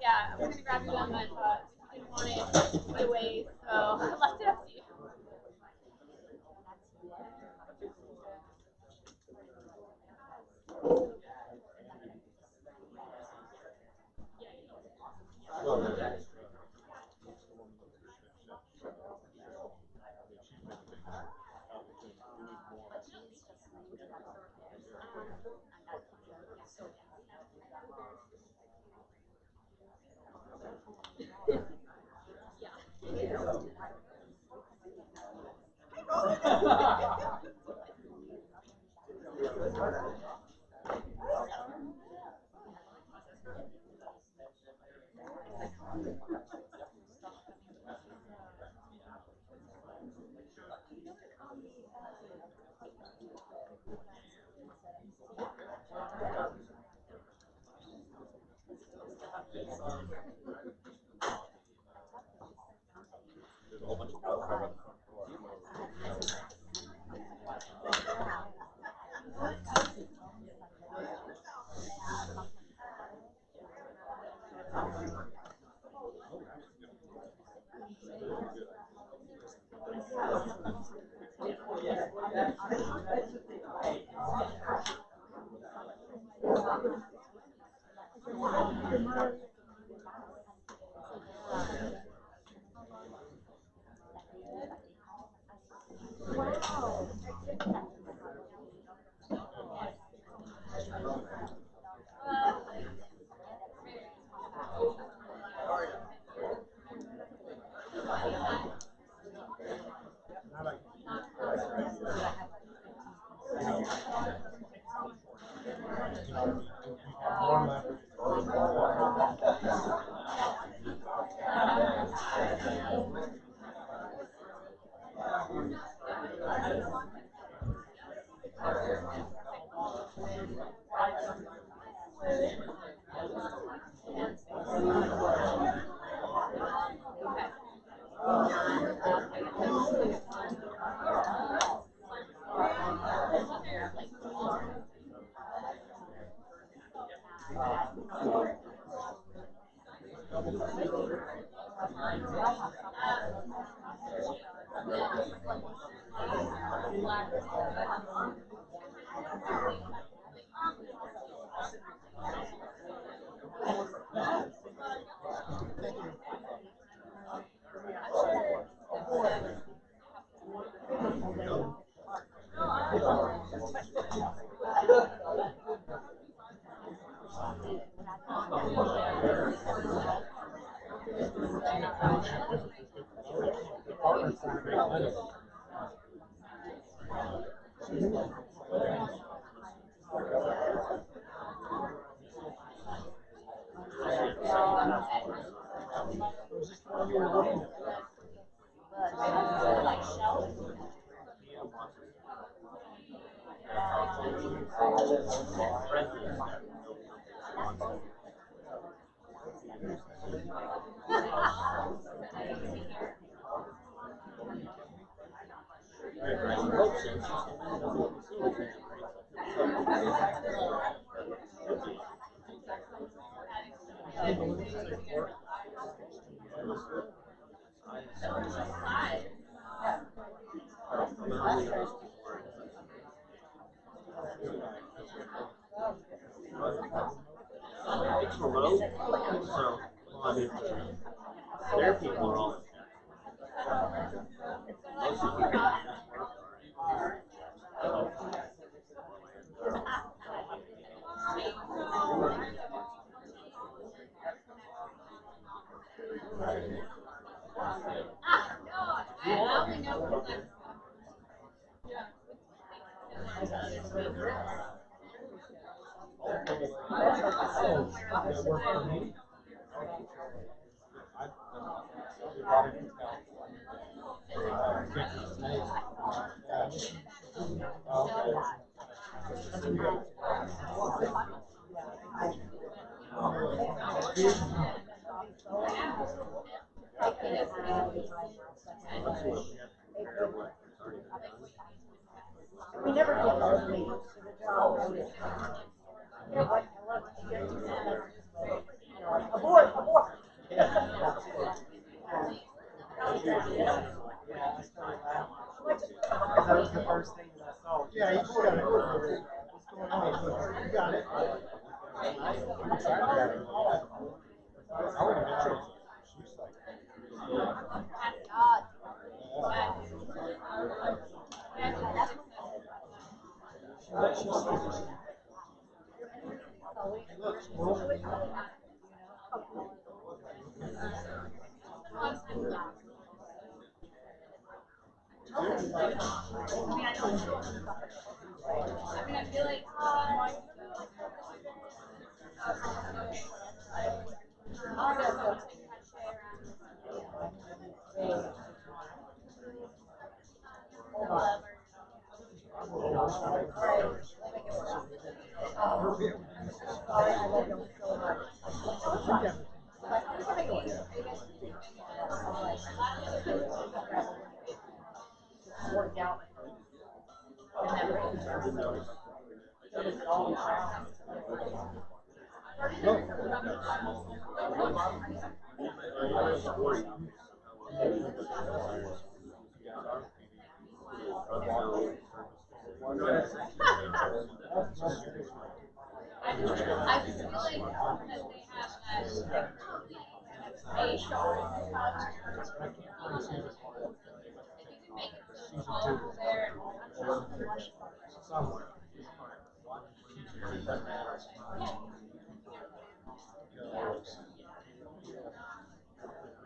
Yeah, I'm gonna grab them, but didn't want it right away, so I left it up to you. It's remote, so well, I mean, their people are all in town. We never get those meetings. Abort, abort. That was the first thing that I saw. Yeah, you got it. What's going on? You got it. I feel like I just feel like that they have that facial touch. If you can make it so small there,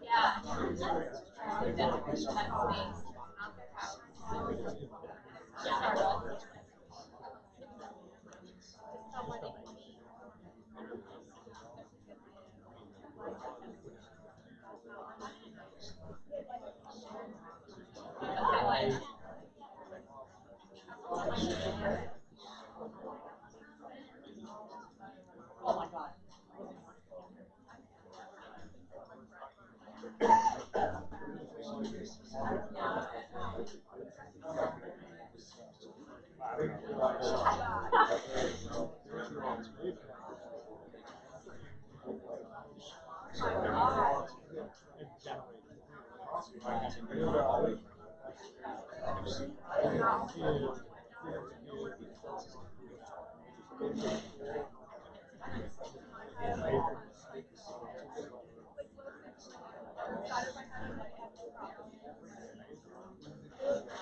yeah, definitely that space out their house.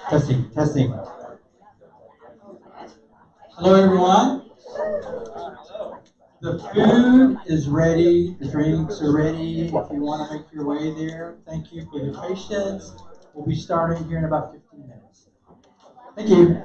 Testing, testing. Hello, everyone. The food is ready. The drinks are ready. If you want to make your way there, thank you for your patience. We'll be starting here in about 15 minutes. Thank you.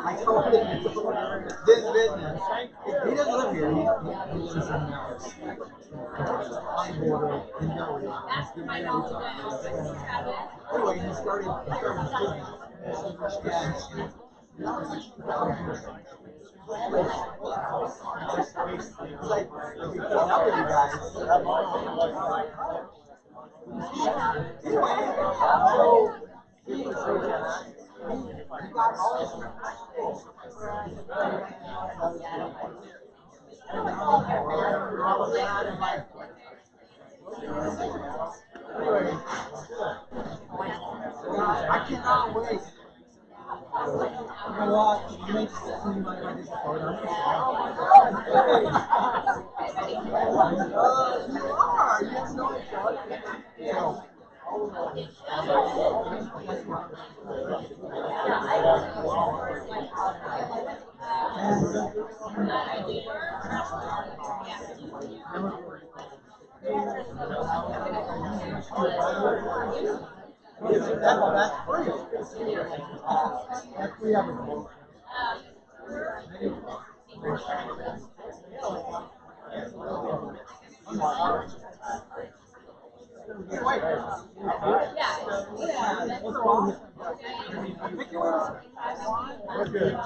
I told him this business. He doesn't live here. He lives in on the border in Delaware. That's for my knowledge of it. Anyway, he started his business. Yeah. It's like, if you keep up with you guys. Anyway, so he got all anyway, I cannot wait. You know what? You may see my Discord. You are. You have no idea. So, that's free. That's free everything. Wait. Yeah. What's wrong? We're good.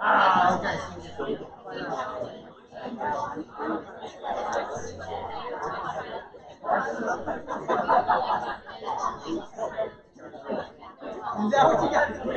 Ah, okay. Is that what you got to do?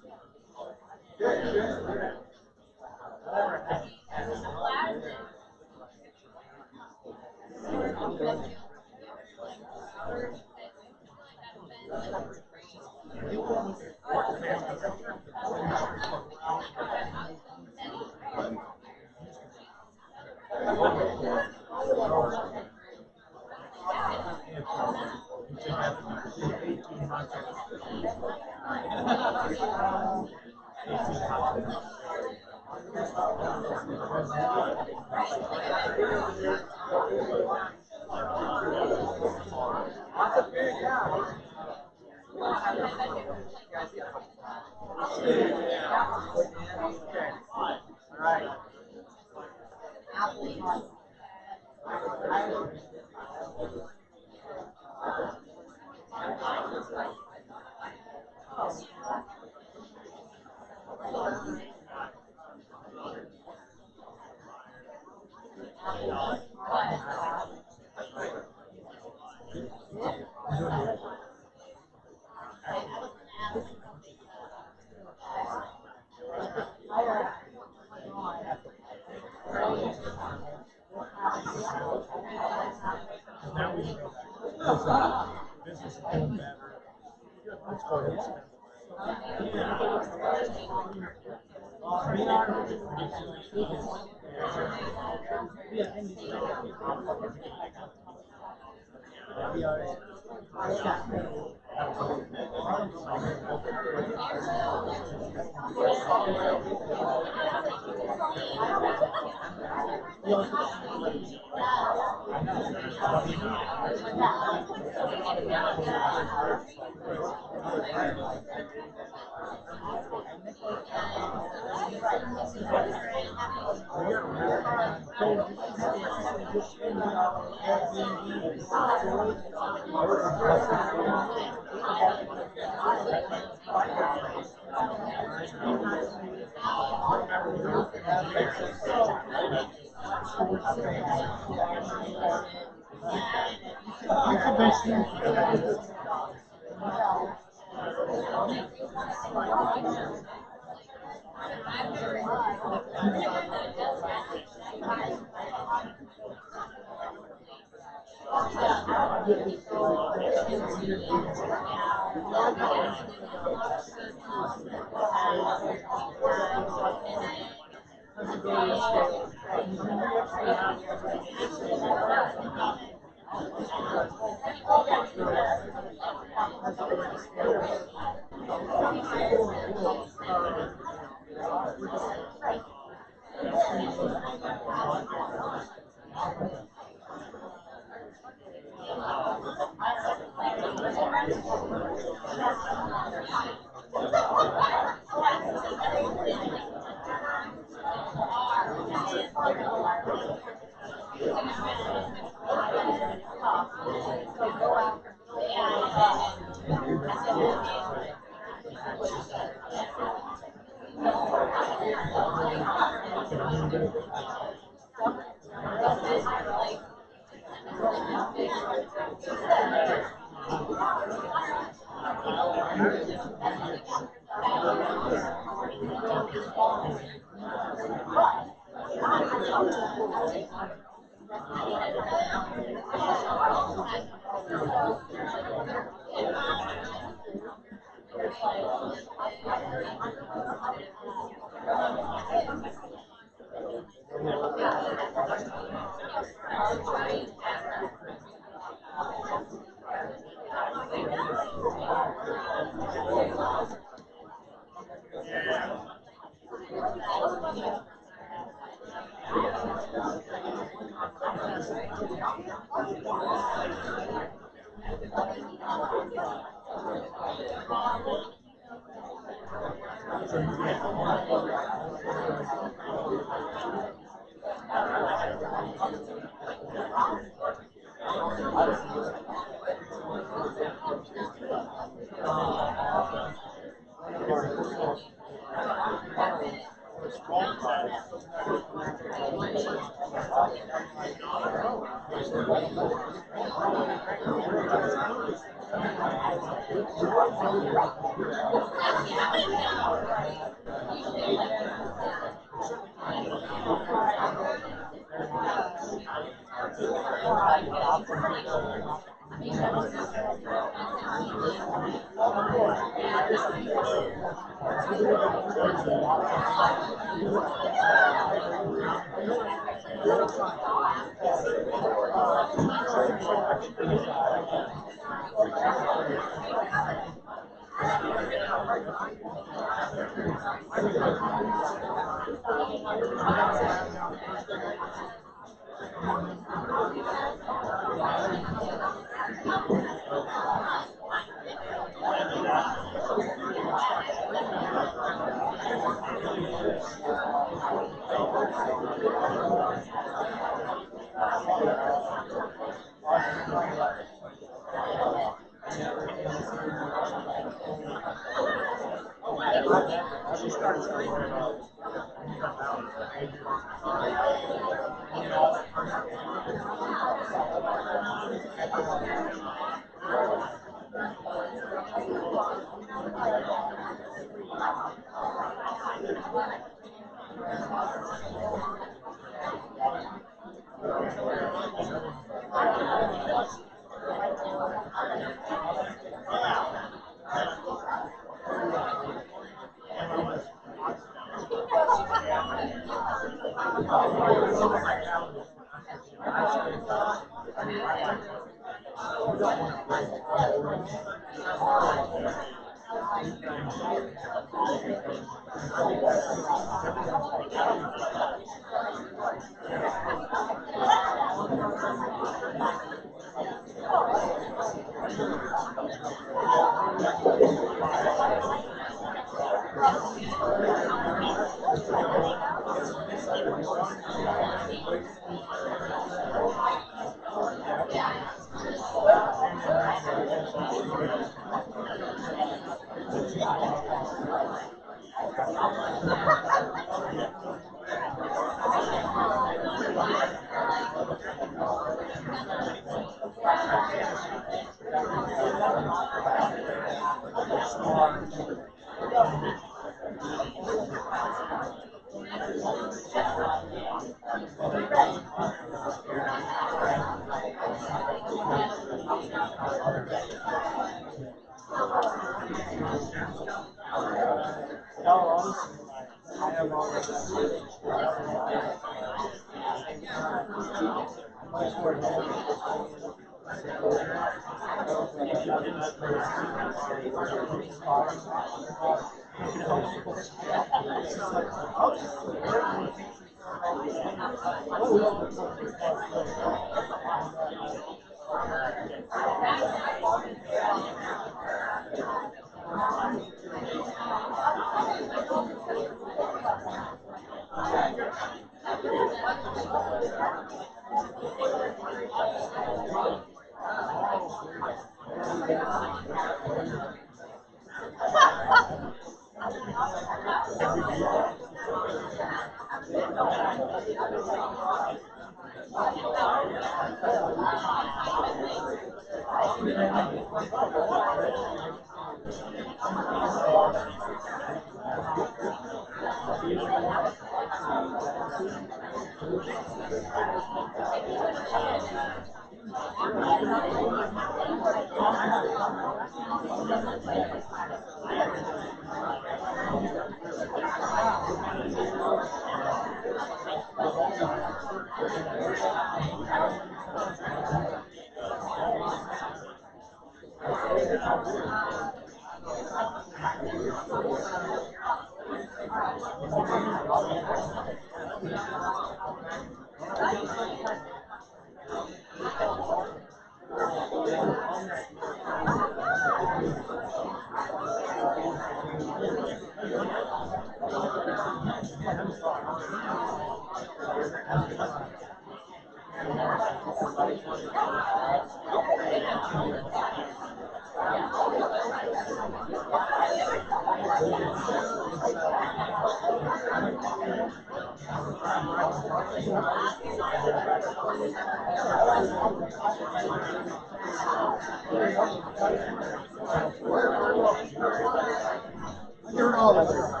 You're all over.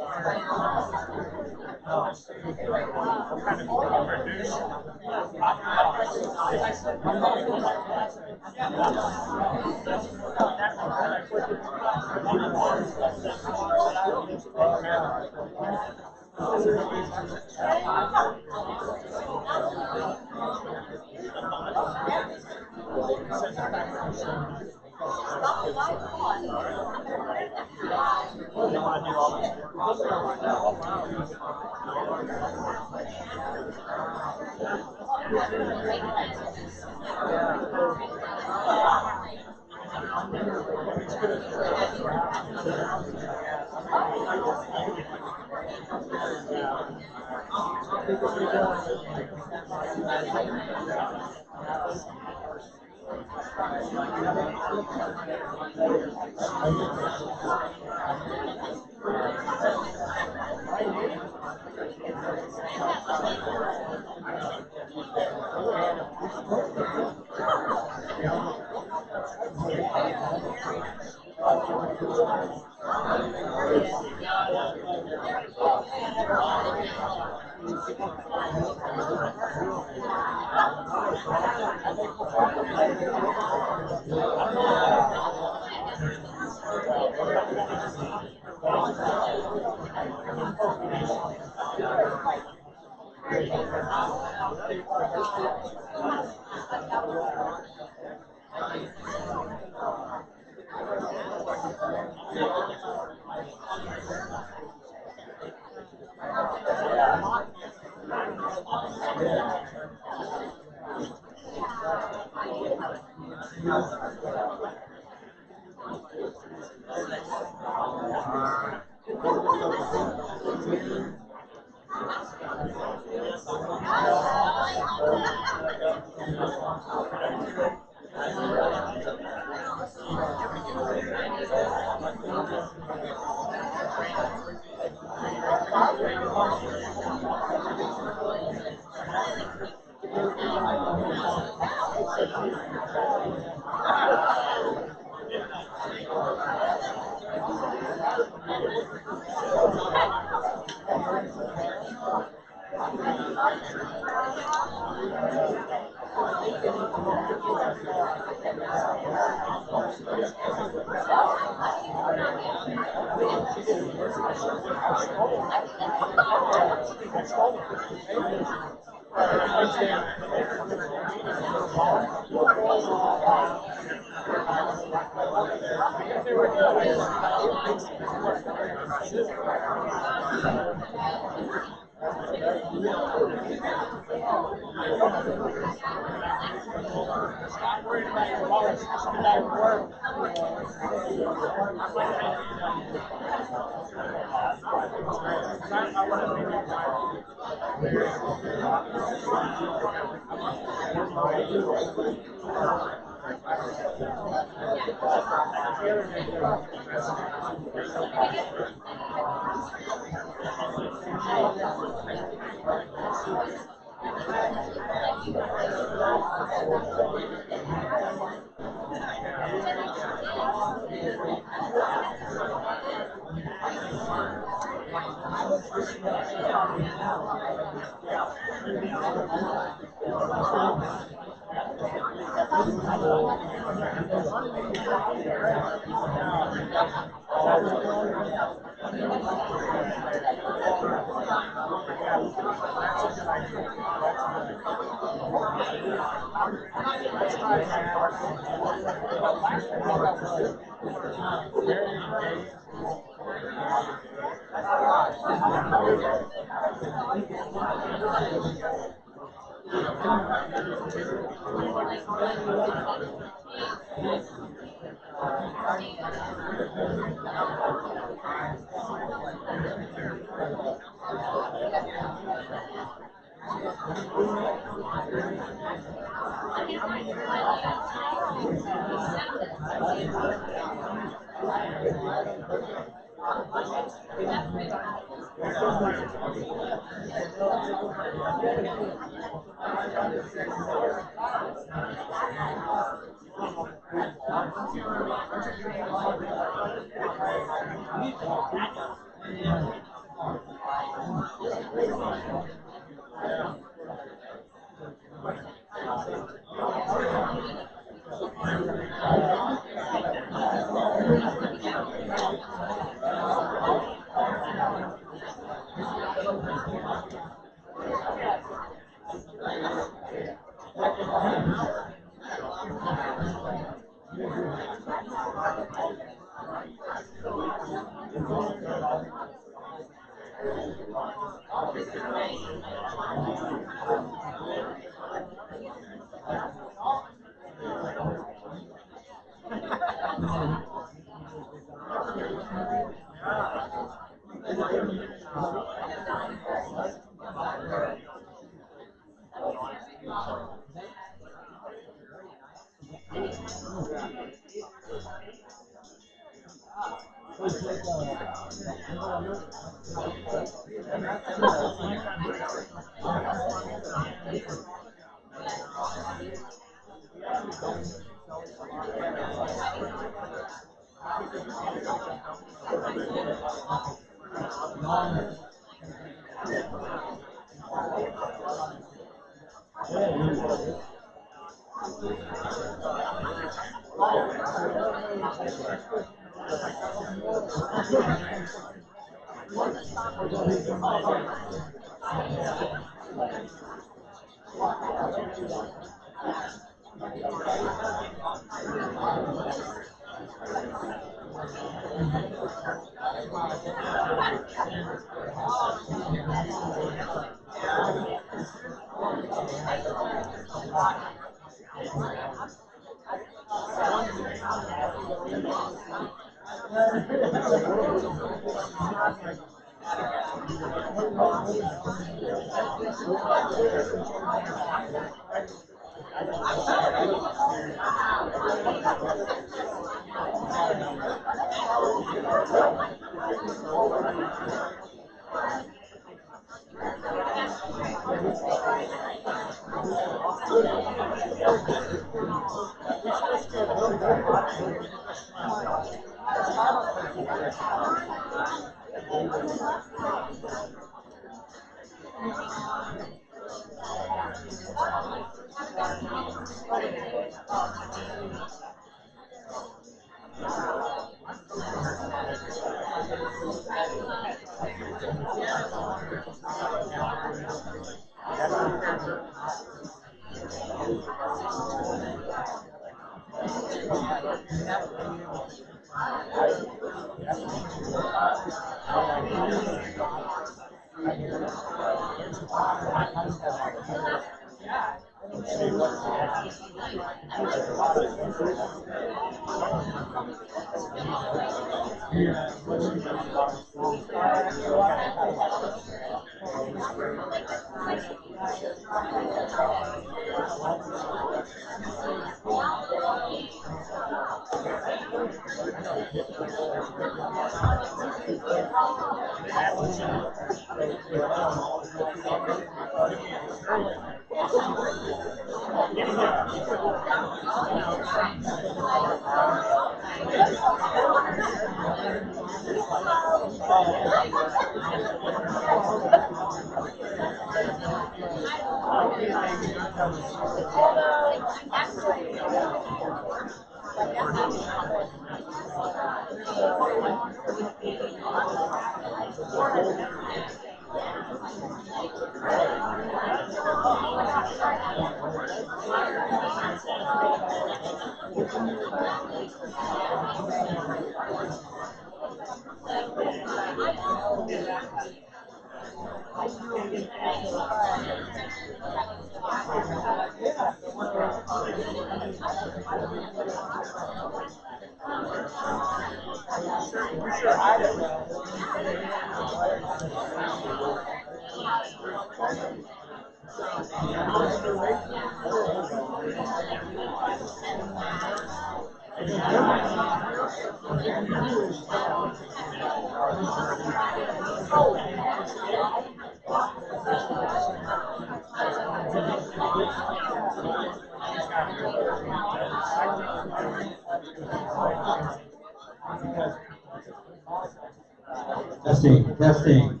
Testing, testing.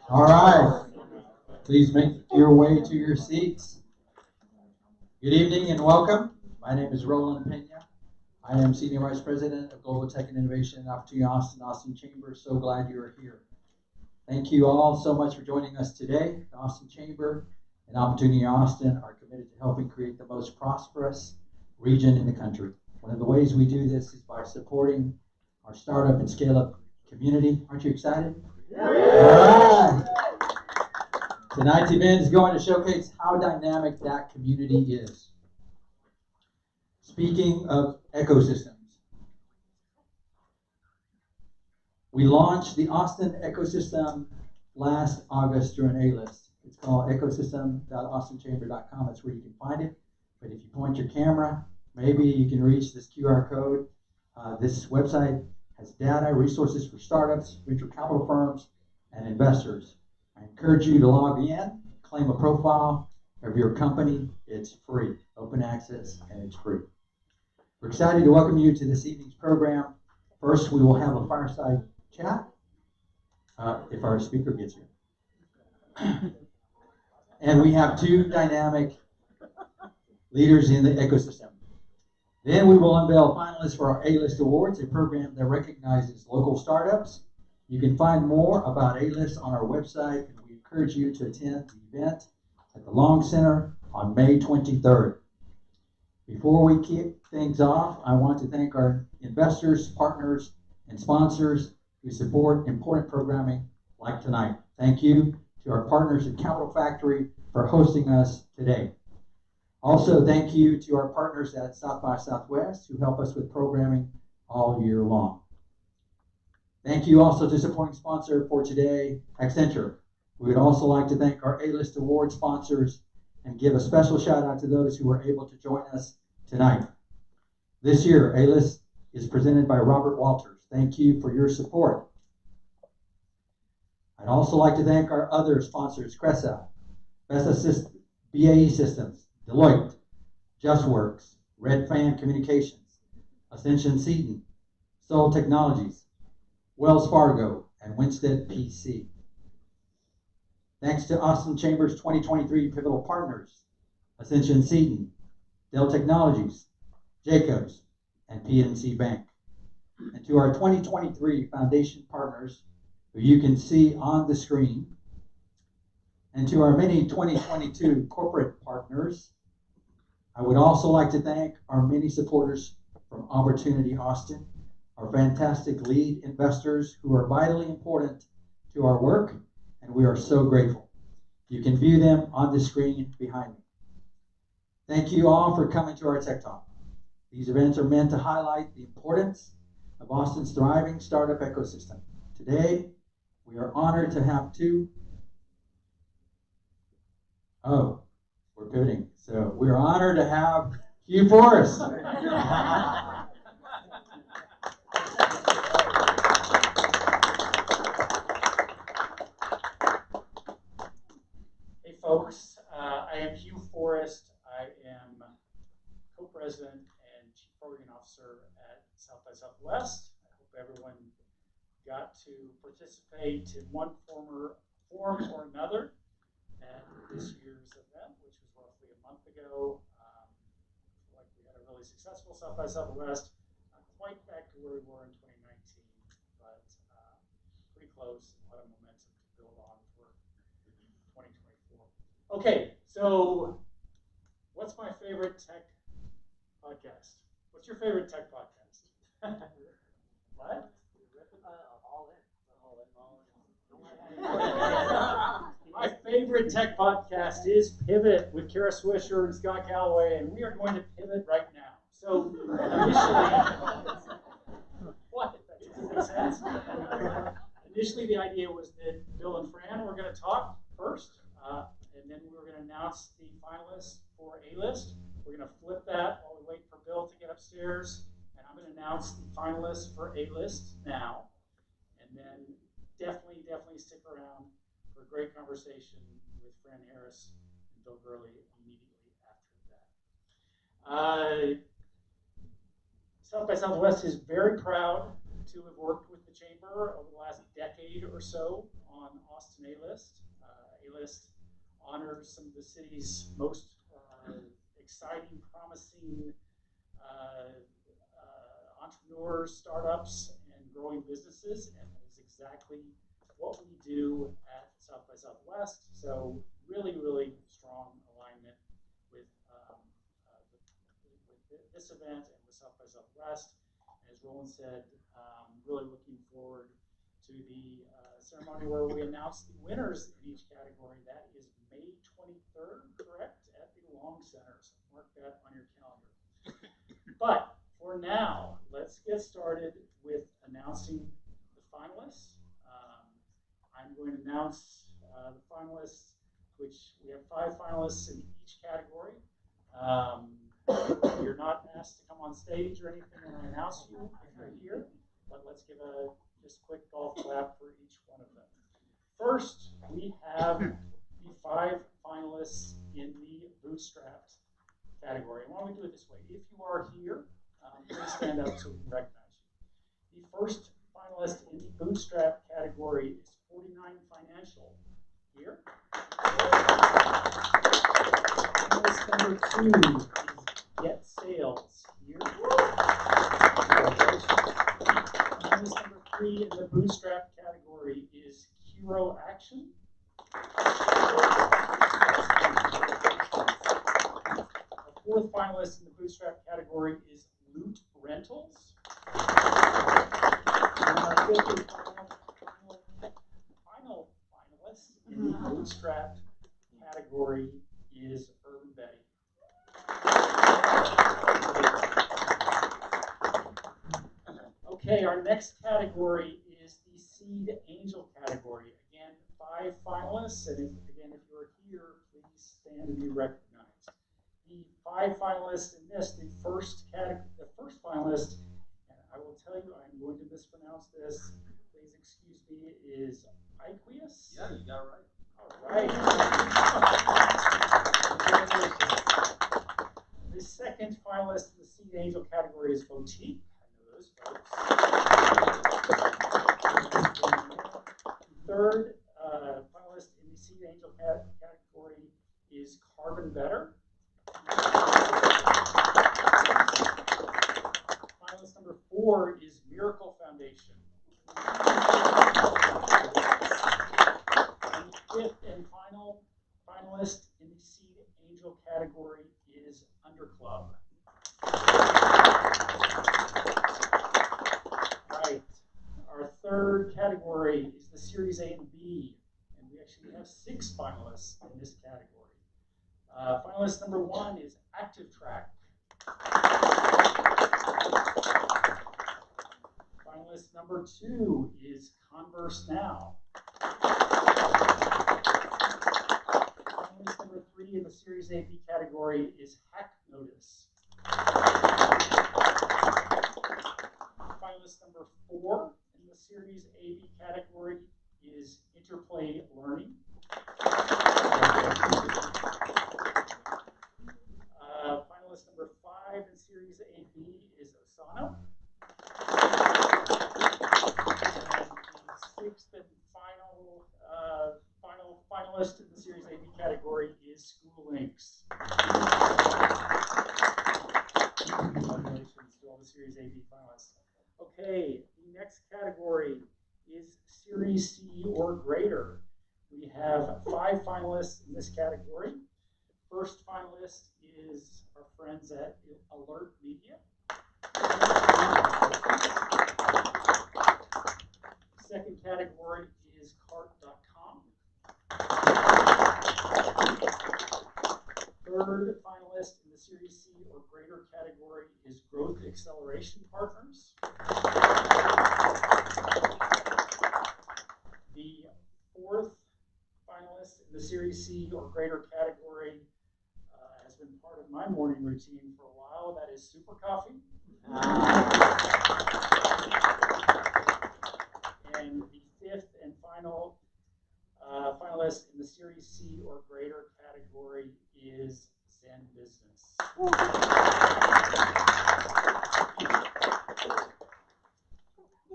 All right. Please make your way to your seats. Good evening and welcome. My name is Roland Pena. I am Senior Vice President of Global Tech and Innovation at Opportunity Austin Chamber. So glad you are here. Thank you all so much for joining us today. The Austin Chamber and Opportunity Austin are committed to helping create the most prosperous region in the country. One of the ways we do this is by supporting our startup and scale-up community. Aren't you excited? Yeah. All right. Tonight's event is going to showcase how dynamic that community is. Speaking of ecosystems, we launched the Austin ecosystem last August through an A-list. It's called ecosystem.austinchamber.com. That's where you can find it. But if you point your camera, maybe you can reach this QR code. This website has data, resources for startups, venture capital firms, and investors. I encourage you to log in, claim a profile of your company. It's free, open access, and it's free. We're excited to welcome you to this evening's program. First, we will have a fireside chat, if our speaker gets here. And we have two dynamic leaders in the ecosystem. Then we will unveil finalists for our A-List Awards, a program that recognizes local startups. You can find more about A-List on our website, and we encourage you to attend the event at the Long Center on May 23rd. Before we kick things off, I want to thank our investors, partners, and sponsors who support important programming like tonight. Thank you. to our partners at Capital Factory for hosting us today. Also, thank you to our partners at South by Southwest who help us with programming all year long. Thank you also to supporting sponsor for today, Accenture. We would also like to thank our A-List Award sponsors and give a special shout out to those who were able to join us tonight. This year, A-List is presented by Robert Walters. Thank you for your support. I'd also like to thank our other sponsors, Cresa, BAE Systems, Deloitte, JustWorks, Red Fan Communications, Ascension Seton, Soul Technologies, Wells Fargo, and Winstead PC. Thanks to Austin Chambers 2023 Pivotal Partners, Ascension Seton, Dell Technologies, Jacobs, and PNC Bank. And to our 2023 Foundation partners, who you can see on the screen, and to our many 2022 corporate partners, I would also like to thank our many supporters from Opportunity Austin, our fantastic lead investors who are vitally important to our work, and we are so grateful. You can view them on the screen behind me. Thank you all for coming to our Tech Talk. These events are meant to highlight the importance of Austin's thriving startup ecosystem. Today, we are honored to have we're pivoting. So we're honored to have Hugh Forrest. Hey folks, I am Hugh Forrest. I am co-president and chief program officer at South by Southwest. I hope everyone got to participate in one form or another at this year's event, which was roughly a month ago. I feel like we had a really successful South by Southwest. Not quite back to where we were in 2019, but pretty close. A lot of momentum to build on for 2024. Okay, so what's my favorite tech podcast? What's your favorite tech podcast? What? My favorite tech podcast is Pivot with Kara Swisher and Scott Calloway, and we are going to pivot right now. So initially the idea was that Bill and Fran were going to talk first, and then we were going to announce the finalists for A-List. We're going to flip that while we wait for Bill to get upstairs, and I'm going to announce the finalists for A-List now, and then definitely stick around for a great conversation with Fran Harris and Bill Gurley immediately after that. South by Southwest is very proud to have worked with the Chamber over the last decade or so on Austin A-List. A-List honors some of the city's most exciting, promising entrepreneurs, startups, and growing businesses, and that is exactly what we do at South by Southwest. So really strong alignment with this event and with South by Southwest. As Roland said, really looking forward to the ceremony where we announce the winners in each category. That is May 23rd, correct? At the Long Center. So mark that on your calendar. But for now, let's get started with announcing the finalists. I'm going to announce the finalists, which we have 5 finalists in each category. You're not asked to come on stage or anything when I announce you if you're here, but let's give a just quick golf clap for each one of them. First, we have the 5 finalists in the bootstrapped category. Why don't we do it this way? If you are here, please stand up so we can recognize you. The first finalist in the bootstrap category is 49 Financial. Here. Finalist number 2 is Get Sales. Here. Finalist number 3 in the bootstrap category is Hero Action. The 4th finalist in the bootstrap category is Loot Rentals. And our 5th and final finalist in the our next category is the Seed Angel category. Again, 5 finalists, and if you are here, please stand and be recognized. The 5 finalists in this, the first finalist, and I will tell you, I'm going to mispronounce this. Please excuse me. Is Iquius? Yeah, you got it right. All right. The second finalist in the Seed Angel category is Boutique. I know those folks. Third finalist in the Seed Angel category is Carbon Better. Finalist number 4 is Miracle Foundation. And the fifth and final finalist in the Seed Angel category is Underclub. Right. Our third category is the Series A and B, and we actually have 6 finalists in this category. Finalist number 1 is Active Track. Finalist number 2 is Converse Now. Finalist number 3 in the Series A-B category is Hack Notice. Finalist number 4 in the Series A-B category is Interplay Learning. Finalist number 5 in Series A-B is Asana. And the 6th and final finalist in the Series A-B category is School Links. Congratulations to all the Series A-B finalists. Okay, the next category is Series C or greater. We have 5 finalists in this category. First finalist is our friends at Alert Media. Second category is Cart.com. Third finalist in the Series C or greater category is Growth Acceleration Partners. The fourth finalist in the Series C or greater category has been part of my morning routine for a while. That is Super Coffee. And the fifth and final finalist in the Series C or greater category is Zen Business.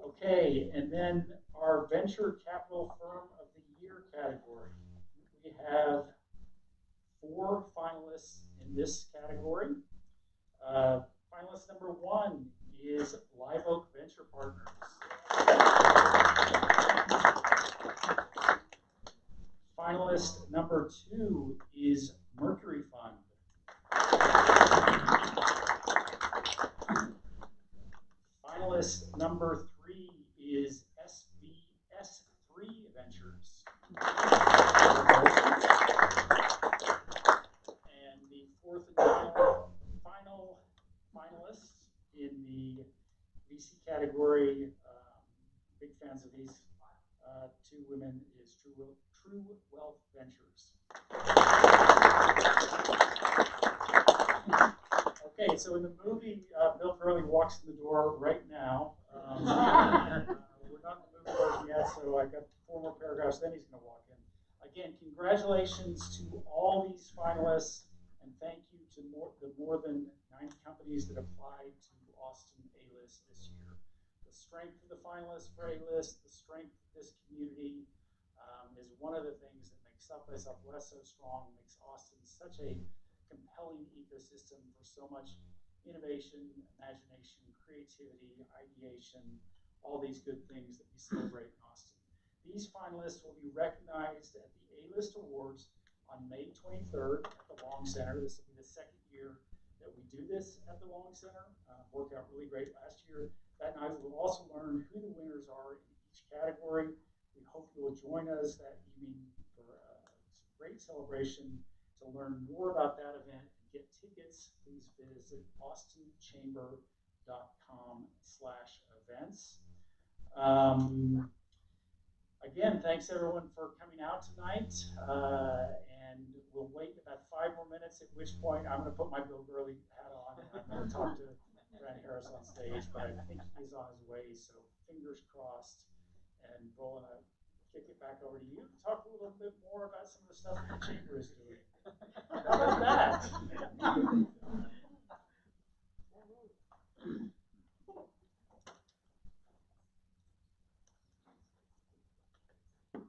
Okay, and then our Venture Capital Firm of the Year category. We have 4 finalists in this category. Finalist number 1 is Live Oak Venture Partners. Finalist number 2 is Mercury Fund. Finalist number 3 is SVS3 Ventures. And the fourth and final finalist in the VC category, big fans of these 2 women, is True Wealth Ventures. Okay, so in the movie, Bill Curley walks in the door right now. We're not in the movie version yet, so I've got 4 more paragraphs, then he's going to walk in. Again, congratulations to all these finalists, and thank you to the more than 90 companies that applied to Austin A-List this year. The strength of the finalists for A-List, the strength of this community is one of the things that makes South by Southwest so strong, makes Austin such a compelling ecosystem for so much innovation, imagination, creativity, ideation, all these good things that we celebrate in Austin. These finalists will be recognized at the A-List Awards on May 23rd at the Long Center. This will be the 2nd year that we do this at the Long Center. Worked out really great last year. That night we'll also learn who the winners are in each category. We hope you will join us that evening for a great celebration. To learn more about that event and get tickets, please visit austinchamber.com/events. Again, thanks everyone for coming out tonight. And we'll wait about 5 more minutes, at which point I'm going to put my Bill Gurley hat on and I'm going to talk to Fran Harris on stage, but I think he's on his way, so fingers crossed. And Roland, I'll kick it back over to you to talk a little bit more about some of the stuff that the Chamber is doing. How about that?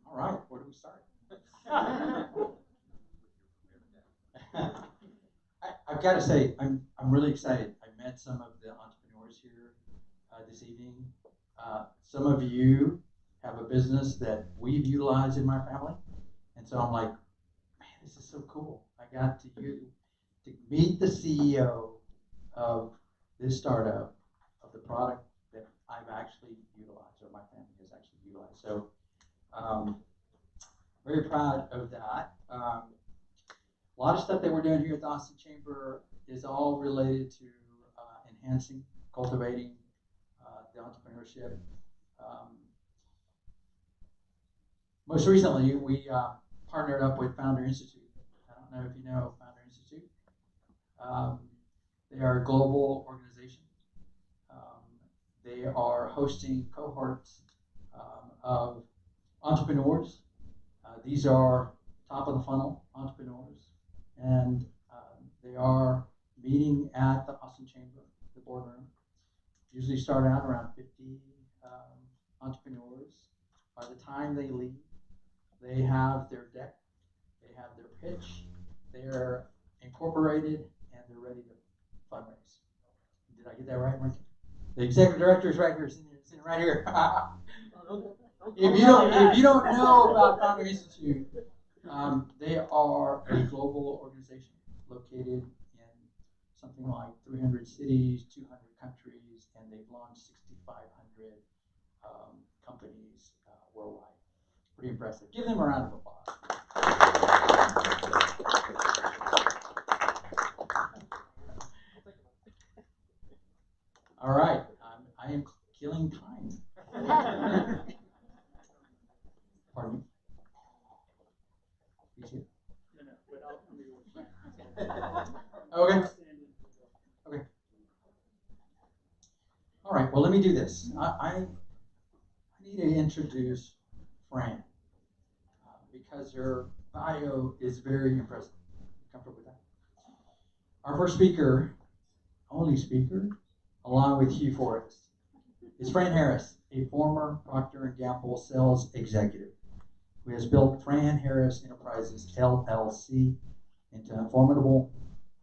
All right, where do we start? I've got to say, I'm really excited. I met some of the entrepreneurs here this evening. Some of you have a business that we've utilized in my family, and so I'm like, man, this is so cool. I got to meet the CEO of this startup, of the product that I've actually utilized, or my family has actually utilized. So, very proud of that. A lot of stuff that we're doing here at the Austin Chamber is all related to enhancing, cultivating the entrepreneurship. Most recently, we partnered up with Founder Institute. I don't know if you know Founder Institute. They are a global organization. They are hosting cohorts of entrepreneurs. These are top of the funnel entrepreneurs, and they are meeting at the Austin Chamber, the boardroom. Usually start out around 50 entrepreneurs. By the time they leave, they have their deck, they have their pitch, they're incorporated, and they're ready to fundraise. Did I get that right, Mike? The executive director is right here, sitting right here. If you don't know about Founder Institute, they are a global organization located in something like 300 cities, 200 countries, and they've launched 6,500 companies worldwide. Pretty impressive. Give them a round of applause. All right, I am killing time. Pardon me? He's here. No, but I'll come to you. Okay. Okay. All right. Well, let me do this. I need to introduce Fran because her bio is very impressive. Comfortable with that? Our first speaker, only speaker, along with Hugh Forrest, is Fran Harris, a former Procter & Gamble sales executive who has built Fran Harris Enterprises LLC into a formidable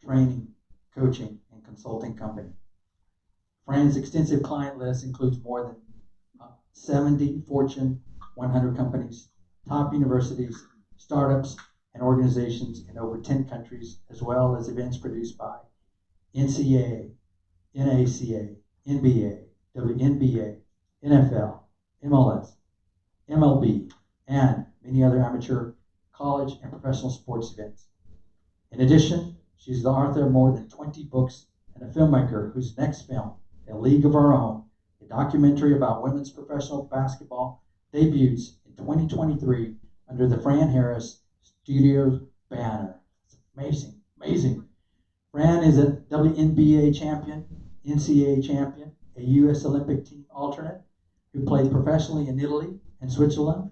training, coaching, and consulting company. Fran's extensive client list includes more than 70 Fortune 100 companies, top universities, startups, and organizations in over 10 countries, as well as events produced by NCAA, NACA, NBA, WNBA, NFL, MLS, MLB, and many other amateur, college, and professional sports events. In addition, she's the author of more than 20 books and a filmmaker whose next film, A League of Our Own, a documentary about women's professional basketball, debuts in 2023 under the Fran Harris Studios banner. It's amazing, amazing. Fran is a WNBA champion, NCAA champion, a U.S. Olympic team alternate who played professionally in Italy and Switzerland.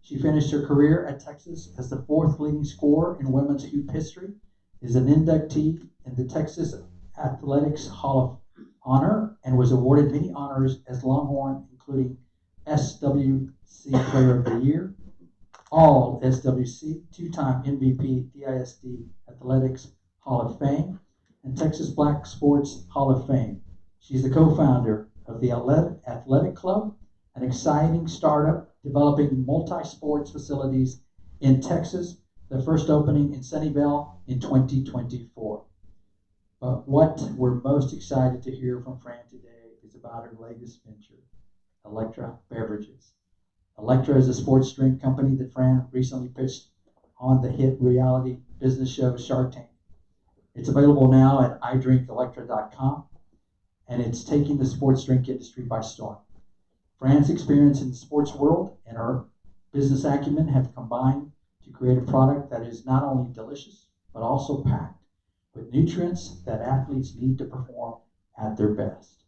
She finished her career at Texas as the fourth leading scorer in women's hoop history, is an inductee in the Texas Athletics Hall of Honor, and was awarded many honors as Longhorn, including SWC Player of the Year, All SWC, two-time MVP, DISD Athletics Hall of Fame, and Texas Black Sports Hall of Fame. She's the co-founder of the Athletic Club, an exciting startup developing multi-sports facilities in Texas, the first opening in Sunnyvale in 2024. But what we're most excited to hear from Fran today is about her latest venture, Electra Beverages. Electra is a sports drink company that Fran recently pitched on the hit reality business show Shark Tank. It's available now at idrinkelectra.com, and it's taking the sports drink industry by storm. Fran's experience in the sports world and her business acumen have combined to create a product that is not only delicious, but also packed with nutrients that athletes need to perform at their best.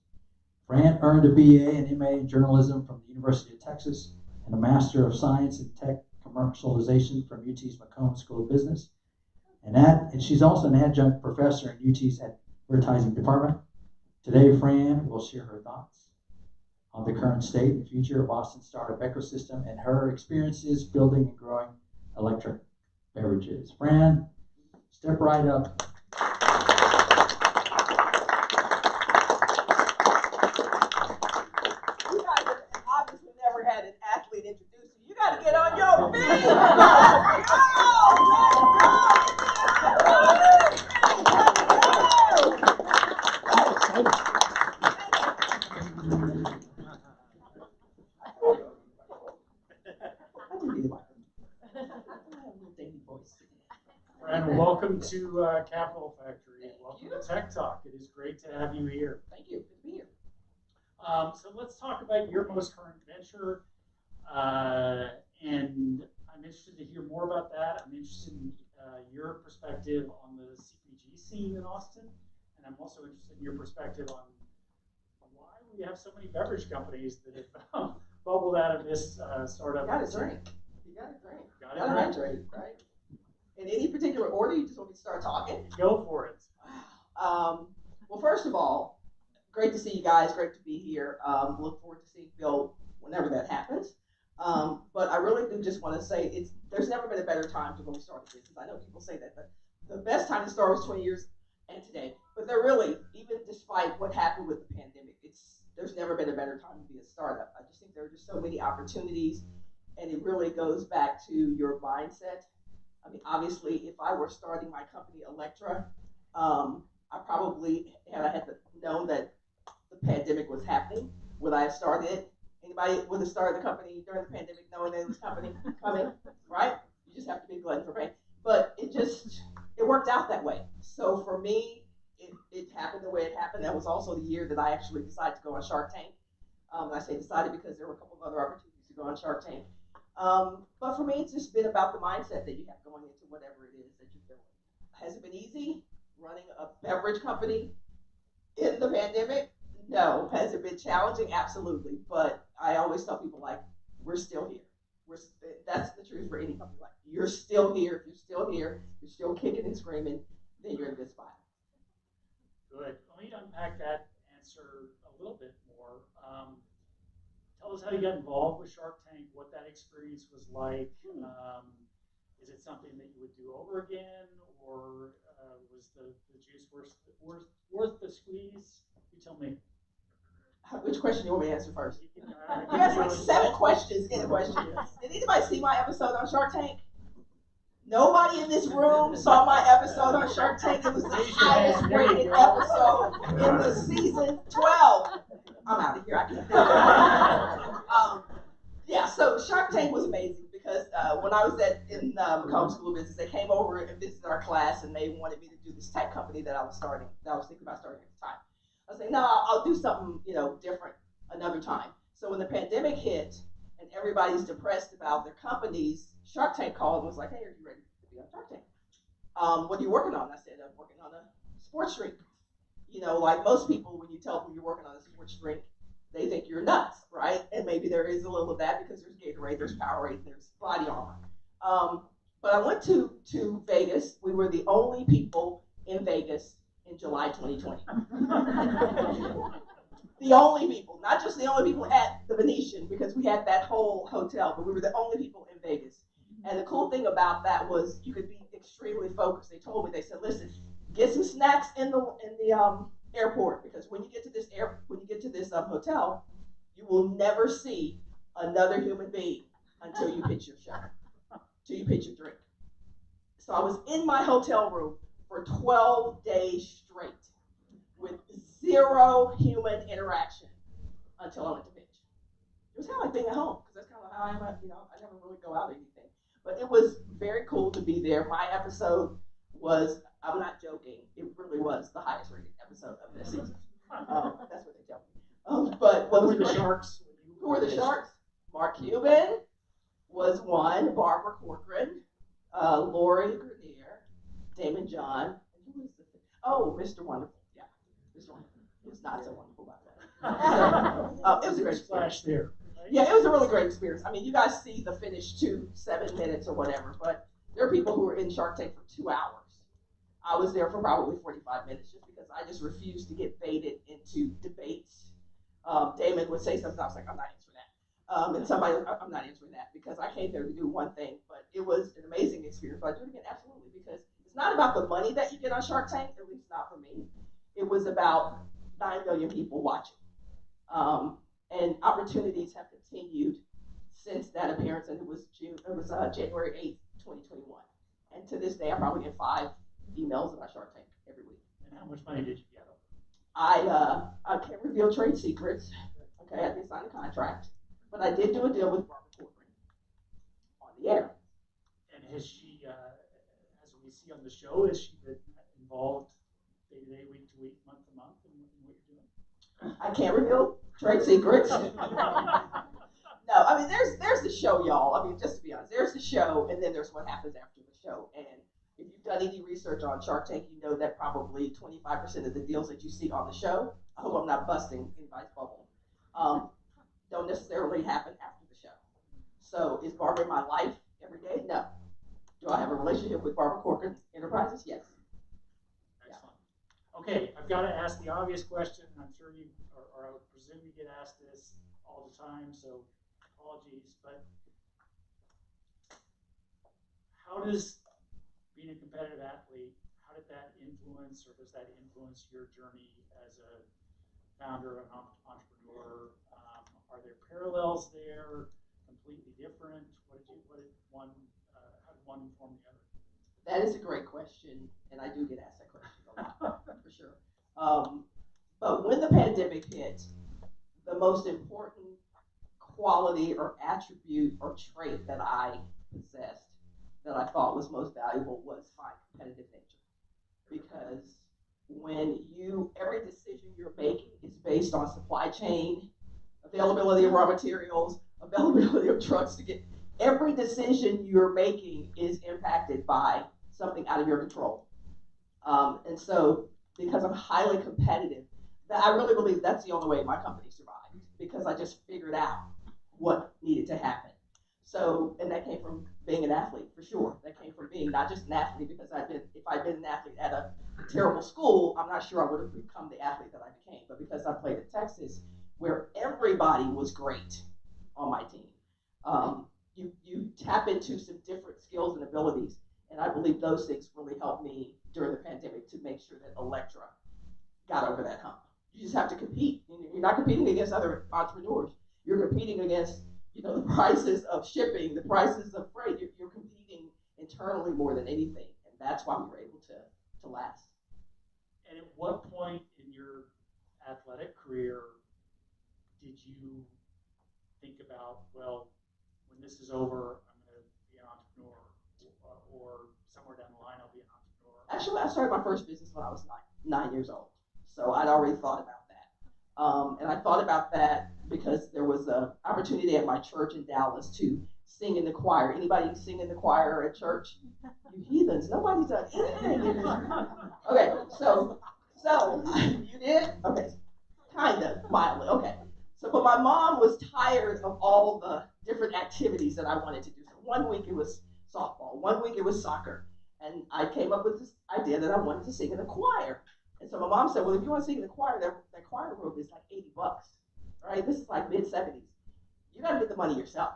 Fran earned a BA and MA in journalism from the University of Texas and a Master of Science in Tech Commercialization from UT's Macomb School of Business. And she's also an adjunct professor in UT's advertising department. Today, Fran will share her thoughts on the current state and future of Austin's startup ecosystem and her experiences building and growing electric beverages. Fran, step right up. You guys have obviously never had an athlete introduce you. You got to get on your feet. Let's And welcome to Capital Factory. Welcome to Tech Talk. It is great to have you here. Thank you. Good to be here. So let's talk about your most current venture. And I'm interested to hear more about that. I'm interested in your perspective on the CPG scene in Austin. And I'm also interested in your perspective on why we have so many beverage companies that have bubbled out of this startup. You got to drink. You got to drink. Got You got to hydrate, right? In any particular order, you just want me to start talking? Go for it. Well, first of all, great to see you guys. Great to be here. Look forward to seeing Bill whenever that happens. But I really do just want to say there's never been a better time to really start a business. I know people say that, but the best time to start was 20 years and today. But they're really, even despite what happened with the pandemic, there's never been a better time to be a startup. I just think there are just so many opportunities, and it really goes back to your mindset. I mean, obviously, if I were starting my company, Electra, I probably, had I had known that the pandemic was happening, would I have started it? Anybody would have started the company during the pandemic knowing that it was coming, right? You just have to be glutton for pain. But it worked out that way. So for me, it happened the way it happened. That was also the year that I actually decided to go on Shark Tank. And I say decided because there were a couple of other opportunities to go on Shark Tank. But for me, it's just been about the mindset that you have going into whatever it is that you're doing. Has it been easy running a beverage company in the pandemic? No. Has it been challenging? Absolutely. But I always tell people, we're still here. That's the truth for any company. You're still here. If you're still here, you're still kicking and screaming, then you're in a good spot. Good. Let me unpack that answer a little bit more. Tell us how you got involved with Shark Tank, what that experience was like. Is it something that you would do over again, or was the juice worth the squeeze? You tell me. Which question do you want me to answer first? You asked 7 questions in a question. Did anybody see my episode on Shark Tank? Nobody in this room saw my episode on Shark Tank. It was the highest rated episode in the season 12. I'm out of here. I can't. Yeah, so Shark Tank was amazing because when I was in Macomb School of Business, they came over and visited our class, and they wanted me to do this tech company that I was thinking about starting at the time. I was like, no, I'll do something, different another time. So when the pandemic hit and everybody's depressed about their companies, Shark Tank called and was like, hey, are you ready to be on Shark Tank? What are you working on? I said, I'm working on a sports drink. Like most people, when you tell them you're working on a sports drink, they think you're nuts, right? And maybe there is a little of that because there's Gatorade, there's Powerade, there's Body Armor. But I went to Vegas. We were the only people in Vegas in July 2020. The only people, not just the only people at the Venetian, because we had that whole hotel, but we were the only people in Vegas. And the cool thing about that was you could be extremely focused. They told me, they said, listen, get some snacks in the airport, because when you get to this hotel, you will never see another human being until you pitch your show, until you pitch your drink. So I was in my hotel room for 12 days straight with 0 human interaction until I went to pitch. It was kind of like being at home, because that's kind of how I am. I never really go out or anything. But it was very cool to be there. My episode was, I'm not joking, it really was the highest rated episode of this season. That's what they tell me. But what was the Sharks? Who were the sharks? Mark Cuban was one, Barbara Corcoran, Lori Grenier, Damon John, and who was the oh, Mr. Wonderful. Yeah, Mr. Wonderful. It was not so wonderful, by the way. So, it was a great Splash experience. there. Right? Yeah, it was a really great experience. I mean, you guys see the finish 7 minutes or whatever, but there are people who are in Shark Tank for 2 hours. I was there for probably 45 minutes just because I just refused to get baited into debates. Damon would say something, I was like, I'm not answering that. And somebody, I'm not answering that because I came there to do one thing, but it was an amazing experience. But I do it again, absolutely, because it's not about the money that you get on Shark Tank, at least not for me. It was about 9 million people watching. And opportunities have continued since that appearance, and it was January 8th, 2021. And to this day, I probably get 5 emails about Shark Tank every week. And how much money did you get? I can't reveal trade secrets. Okay, I didn't sign a contract, but I did do a deal with Barbara Corcoran on the air. And has she, as we see on the show, has she been involved day to day, week to week, month to month in what you're doing? I can't reveal trade secrets. No, I mean there's the show, y'all. I mean, just to be honest, there's the show, and then there's what happens after the show. And if you've done any research on Shark Tank, you know that probably 25% of the deals that you see on the show, I hope I'm not busting anybody's bubble, don't necessarily happen after the show. So is Barbara in my life every day? No. Do I have a relationship with Barbara Corcoran Enterprises? Yes. Excellent. Okay, I've got to ask the obvious question. I'm sure you, or I would presume you get asked this all the time, so apologies, but how does being a competitive athlete, how did that influence, or does that influence your journey as a founder, an entrepreneur? Are there parallels there? Completely different? How did one inform the other? That is a great question, and I do get asked that question a lot, for sure. But when the pandemic hit, the most important quality or attribute or trait that I possessed that I thought was most valuable was my competitive nature. Because when every decision you're making is based on supply chain, availability of raw materials, availability of trucks to get, every decision you're making is impacted by something out of your control. And so because I'm highly competitive, I really believe that's the only way my company survived, because I just figured out what needed to happen. So, and that came from being an athlete, for sure. That came from being not just an athlete, because if I'd been an athlete at a terrible school, I'm not sure I would have become the athlete that I became. But because I played at Texas, where everybody was great on my team, you tap into some different skills and abilities. And I believe those things really helped me during the pandemic to make sure that Electra got over that hump. You just have to compete. You're not competing against other entrepreneurs. You're competing against, the prices of shipping, the prices of freight. You're competing internally more than anything, and that's why we were able to last. And at what point in your athletic career did you think about, well, when this is over, I'm going to be an entrepreneur, or somewhere down the line I'll be an entrepreneur? Actually, I started my first business when I was 9 years old, so I'd already thought about that. And I thought about that because there was an opportunity at my church in Dallas to sing in the choir. Anybody sing in the choir at church? You heathens, nobody's done anything. Okay, so you did? Okay, kind of, mildly, okay. So, but my mom was tired of all the different activities that I wanted to do. So 1 week it was softball, 1 week it was soccer. And I came up with this idea that I wanted to sing in a choir. And so my mom said, well, if you want to sing in the choir, that choir room is like $80, right? This is like mid-70s. You got to get the money yourself.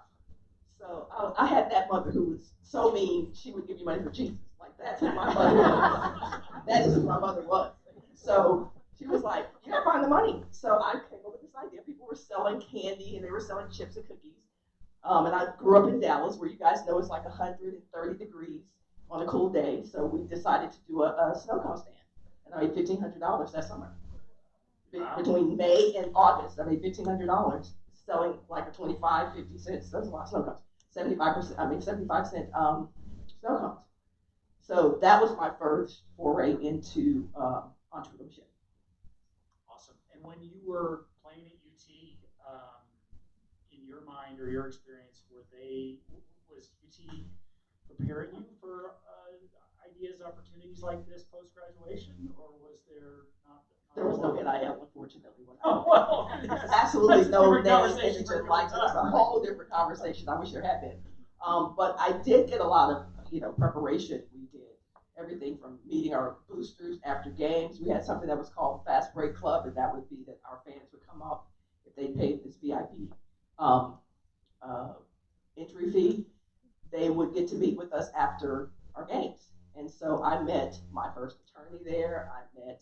So I had that mother who was so mean, she would give you money for Jesus. Like, that's who my mother was. That is who my mother was. So she was like, you got to find the money. So I came up with this idea. People were selling candy and they were selling chips and cookies. And I grew up in Dallas, where you guys know it's like 130 degrees on a cool day. So we decided to do a snow cone stand. And I made $1,500 that summer. Wow. Between May and August, I made $1,500 selling like a 25, 50 cents. That's a lot of snow cones. 75 cent snow cones. So that was my first foray into entrepreneurship. Awesome. And when you were playing at UT, mind or your experience, was UT preparing you for ideas, opportunities like this post graduation, or was there not? There was no NIL, unfortunately. Oh well, Absolutely that's no a different conversation for name. Like it's a whole different conversation. I wish there had been. But I did get a lot of preparation. We did everything from meeting our boosters after games. We had something that was called Fast Break Club, and that would be that our fans would come up if they paid this VIP um, uh, entry fee. They would get to meet with us after our games. And so I met my first attorney there. I met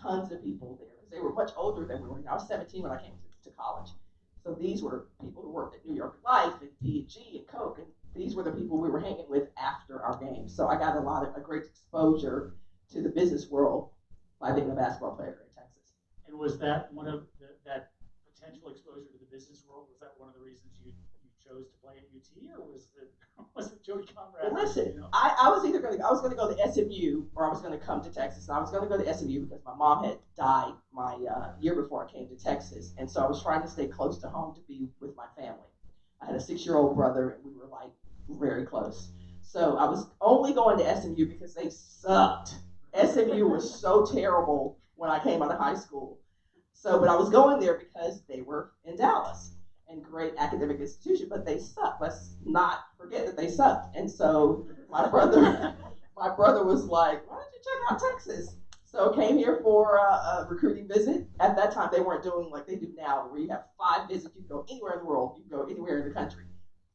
tons of people there. They were much older than we were. I was 17 when I came to college. So these were people who worked at New York Life and P&G and Coke, and these were the people we were hanging with after our games. So I got a great exposure to the business world by being a basketball player in Texas. And was that one of that potential exposure to the business world? Was that one of the reasons you chose to play at UT, or was it Jody Conrad? Well, listen, I was either going to go to SMU or I was going to come to Texas. And I was going to go to SMU because my mom had died my year before I came to Texas, and so I was trying to stay close to home to be with my family. I had a 6-year-old brother, and we were like very close. So I was only going to SMU because they sucked. SMU was so terrible when I came out of high school. So, but I was going there because they were in Dallas and great academic institution, but they suck. Let's not forget that they sucked. And so my brother was like, why don't you check out Texas? So came here for a recruiting visit. At that time, they weren't doing like they do now, where you have 5 visits. You can go anywhere in the world. You can go anywhere in the country.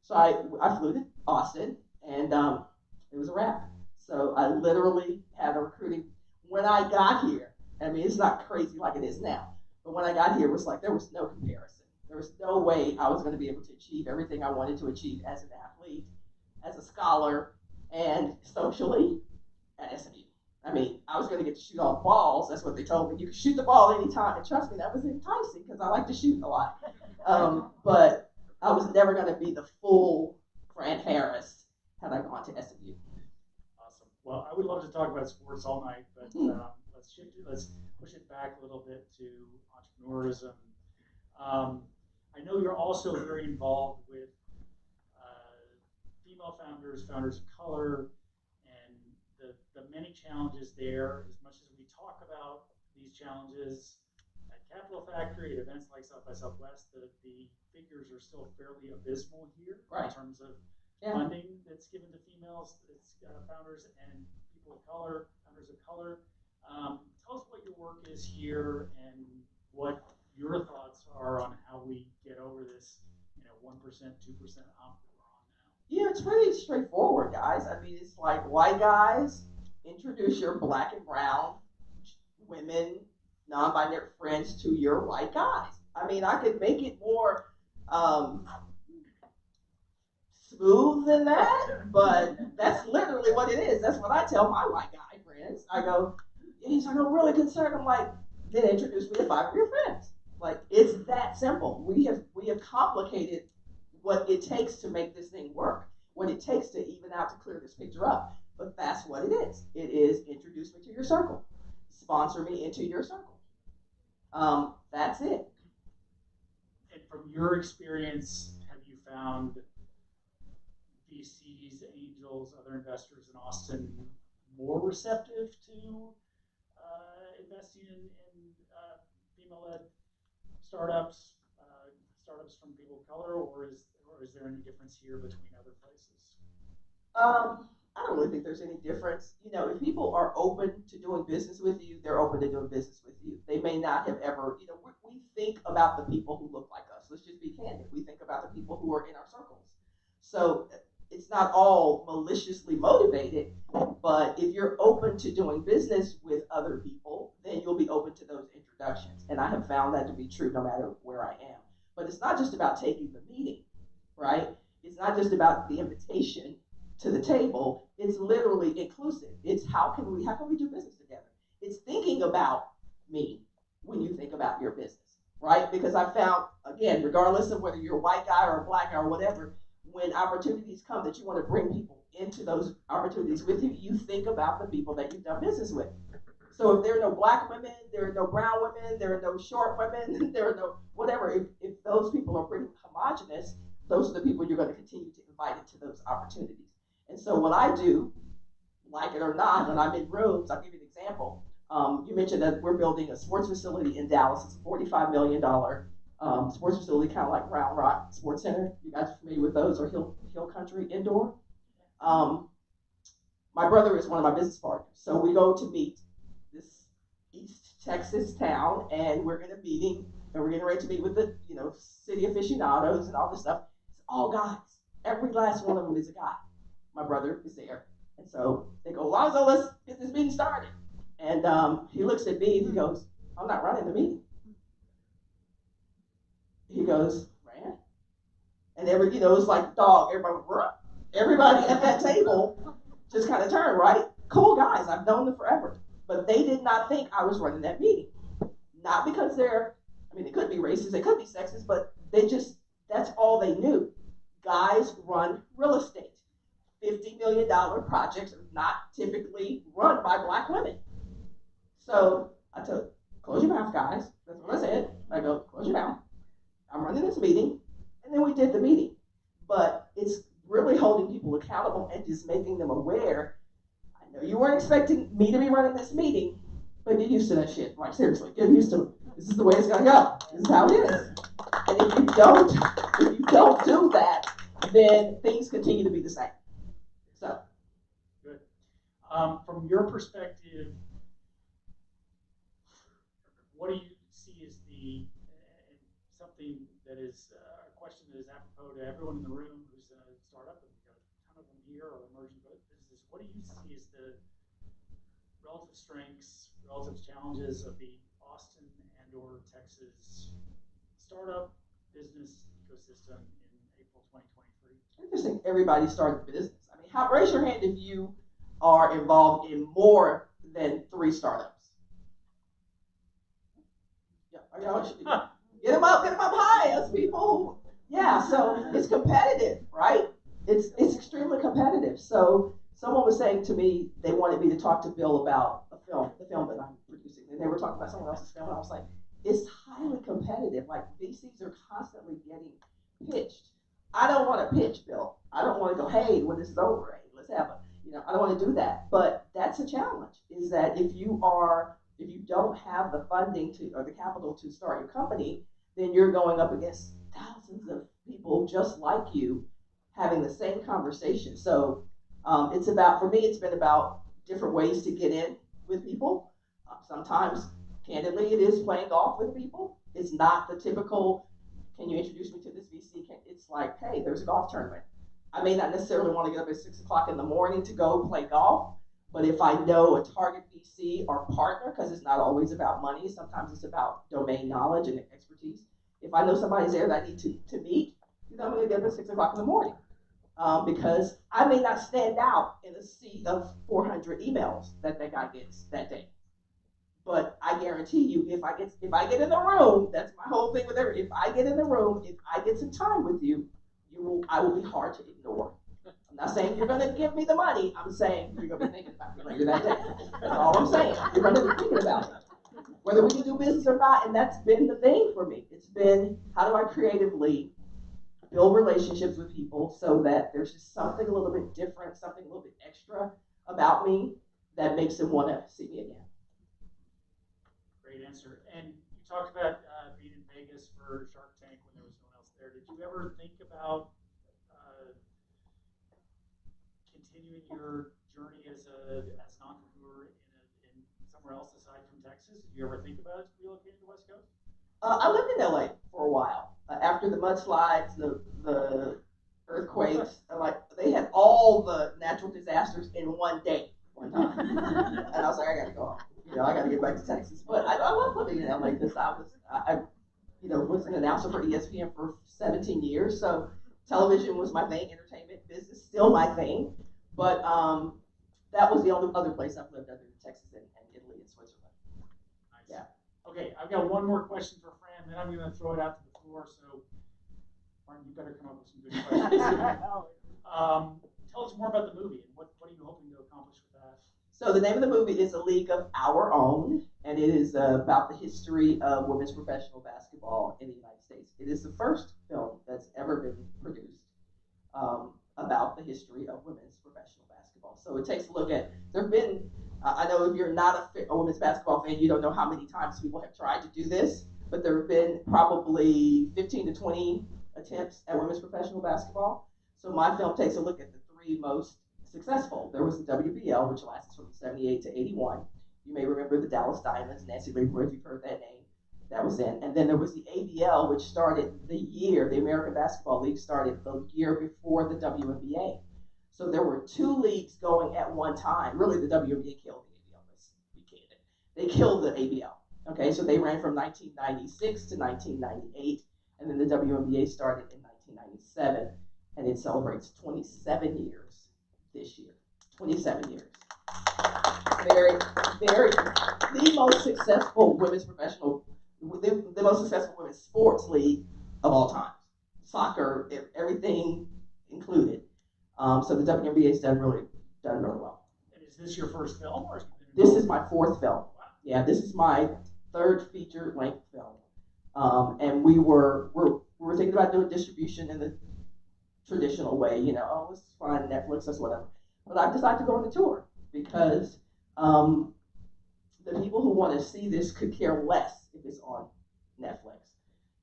So I flew to Austin, and it was a wrap. So I literally had a recruiting. When I got here, I mean, it's not crazy like it is now, but when I got here, it was like there was no comparison. There was no way I was going to be able to achieve everything I wanted to achieve as an athlete, as a scholar, and socially at SMU. I mean, I was going to get to shoot all the balls. That's what they told me. You can shoot the ball anytime. And trust me, that was enticing because I like to shoot a lot. But I was never going to be the full Fran Harris had I gone to SMU. Awesome. Well, I would love to talk about sports all night, but let's push it back a little bit to entrepreneurism. I know you're also very involved with female founders of color, and the many challenges there. As much as we talk about these challenges at Capital Factory, at events like South by Southwest, the figures are still fairly abysmal here in terms of funding that's given to females, founders and people of color, founders of color. Tell us what your work is here and what your thoughts are on how we get over this, 1%, 2% hump we're on now. Yeah, it's pretty straightforward, guys. I mean, it's like white guys, introduce your black and brown women, non-binary friends to your white guys. I mean, I could make it more smooth than that, but that's literally what it is. That's what I tell my white guy friends. I go, he's like, I'm really concerned. I'm like, then introduce me to 5 of your friends. Like, it's that simple. We have complicated what it takes to make this thing work, what it takes to even out to clear this picture up. But that's what it is. It is introduce me to your circle, sponsor me into your circle. That's it. And from your experience, have you found VCs, angels, other investors in Austin more receptive to investing in female-led startups, startups from people of color, or is there any difference here between other places? I don't really think there's any difference. If people are open to doing business with you, they're open to doing business with you. They may not have ever, we think about the people who look like us. Let's just be candid. We think about the people who are in our circles. So it's not all maliciously motivated, but if you're open to doing business with other people, then you'll be open to those introductions. And I have found that to be true no matter where I am. But it's not just about taking the meeting, right? It's not just about the invitation to the table. It's literally inclusive. It's how can we do business together? It's thinking about me when you think about your business, right? Because I found, again, regardless of whether you're a white guy or a black guy or whatever, when opportunities come that you want to bring people into those opportunities with you, you think about the people that you've done business with. So if there are no black women, there are no brown women, there are no short women, there are no whatever, if those people are pretty homogenous, those are the people you're going to continue to invite into those opportunities. And so what I do, like it or not, when I'm in rooms, I'll give you an example. You mentioned that we're building a sports facility in Dallas. It's a $45 million sports facility, kind of like Round Rock Sports Center. You guys are familiar with those, or Hill Country Indoor? My brother is one of my business partners. So we go to meet this East Texas town, and we're in a meeting, and we're getting ready to meet with the city aficionados and all this stuff. It's all guys. Every last one of them is a guy. My brother is there. And so they go, Lonzo, let's get this meeting started. And he looks at me and he goes, I'm not running the meeting. He goes, Rand? And it was like dog. Everybody at that table just kind of turned, right? Cool guys. I've known them forever. But they did not think I was running that meeting. Not because they could be racist, they could be sexist, but that's all they knew. Guys run real estate. $50 million projects are not typically run by Black women. So I told, close your mouth, guys. That's what I said. I go, close your mouth. I'm running this meeting. And then we did the meeting. But it's really holding people accountable and just making them aware. I know you weren't expecting me to be running this meeting, but get used to that shit. Like, seriously, get used to it. This is the way it's going to go. This is how it is. And if you don't do that, then things continue to be the same. So. Good. From your perspective, what do you see as something that is a question that is apropos to everyone in the room who's in a startup, and we've got a ton of them here, or emerging businesses? What do you see as the relative strengths, relative challenges of the Austin and/or Texas startup business ecosystem in April 2023? I just think everybody started a business. I mean, raise your hand if you are involved in more than 3 startups. Yeah, get them up high, us people. Yeah, so it's competitive, right? It's extremely competitive. So someone was saying to me, they wanted me to talk to Bill about the film that I'm producing. And they were talking about someone else's film, and I was like, it's highly competitive. Like, VCs are constantly getting pitched. I don't want to pitch, Bill. I don't want to go, hey, when this is over, hey, let's have I don't want to do that. But that's a challenge, is that if you don't have the funding or the capital to start your company, then you're going up against thousands of people just like you having the same conversation. So for me, it's been about different ways to get in with people. Sometimes, candidly, it is playing golf with people. It's not the typical, can you introduce me to this VC? It's like, hey, there's a golf tournament. I may not necessarily want to get up at 6 o'clock in the morning to go play golf, but if I know a target VC or partner, because it's not always about money, sometimes it's about domain knowledge and expertise. If I know somebody's there that I need to meet, I'm going to get up at 6 o'clock in the morning, because I may not stand out in a sea of 400 emails that guy gets that day. But I guarantee you, if I get in the room, that's my whole thing with everything. If I get in the room, if I get some time with you, I will be hard to ignore. I'm not saying you're going to give me the money. I'm saying you're going to be thinking about me later that day. That's all I'm saying. You're going to be thinking about it, whether we can do business or not. And that's been the thing for me. It's been, how do I creatively build relationships with people so that there's just something a little bit different, something a little bit extra about me that makes them want to see me again. Great answer. And you talked about being in Vegas for Shark Tank when there was no one else there. Did you ever think about continuing your journey as an entrepreneur in somewhere else aside from Texas? Did you ever think about relocating to the West Coast? I lived in LA for a while. After the mudslides, the earthquakes, they had all the natural disasters in one day, one time. And I was like, I gotta go home. I gotta get back to Texas. But I love living in LA because I was an announcer for ESPN for 17 years. So television was my thing, entertainment, business, still my thing. But that was the only other place I've lived other than Texas and Italy and Switzerland. Nice. Yeah. Okay, I've got one more question for Fran, then I'm going to throw it out to the floor. So, Fran, you better come up with some good questions. Tell us more about the movie and what are you hoping to accomplish with that? So the name of the movie is A League of Our Own, and it is about the history of women's professional basketball in the United States. It is the first film that's ever been produced about the history of women's professional basketball. So it takes a look at, there have been, I know if you're not a women's basketball fan, you don't know how many times people have tried to do this, but there have been probably 15 to 20 attempts at women's professional basketball. So my film takes a look at the three most successful. There was the WBL, which lasted from 78 to 81. You may remember the Dallas Diamonds, Nancy Leroy, if you've heard that name. That was in. And then there was the ABL, which started the year, the American Basketball League started the year before the WNBA. So there were two leagues going at one time. Really, the WNBA killed the ABL. Let's be candid. They killed the ABL. Okay, so they ran from 1996 to 1998, and then the WNBA started in 1997, and it celebrates 27 years this year. 27 years. Very, the most successful women's professional, the most successful women's sports league of all time. Soccer, everything included. So the WNBA has done really well. And is this your first film, or this is my fourth film? Yeah, this is my third feature-length film, and we were thinking about doing distribution in the traditional way. You know, oh, let's find Netflix, that's whatever. But I decided to go on the tour because the people who want to see this could care less if it's on Netflix,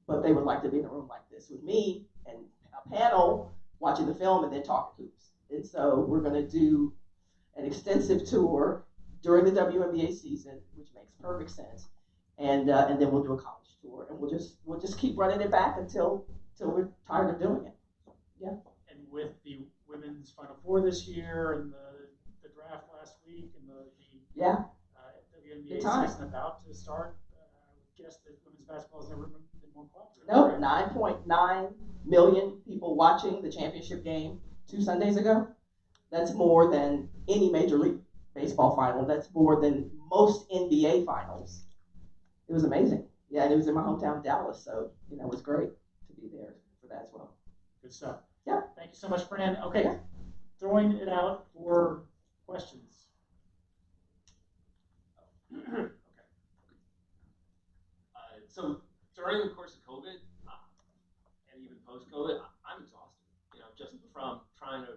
but they would like to be in a room like this with me and a panel watching the film and then talking hoops. And so we're going to do an extensive tour during the WNBA season, which makes perfect sense, and then we'll do a college tour, and we'll just keep running it back until we're tired of doing it. Yeah. And with the women's Final Four this year and the draft last week and the WNBA season about to start, I would guess that women's basketball has never been more popular. No, 9.9 million people watching the championship game 2 Sundays ago. That's more than any Major League Baseball final. That's more than most NBA finals. It was amazing. Yeah, and it was in my hometown, Dallas, so it was great to be there for that as well. Good stuff. Yeah. Thank you so much, Fran. Okay, throwing it out for questions. Okay. So during the course of COVID, and even post-COVID, I'm exhausted. Just from trying to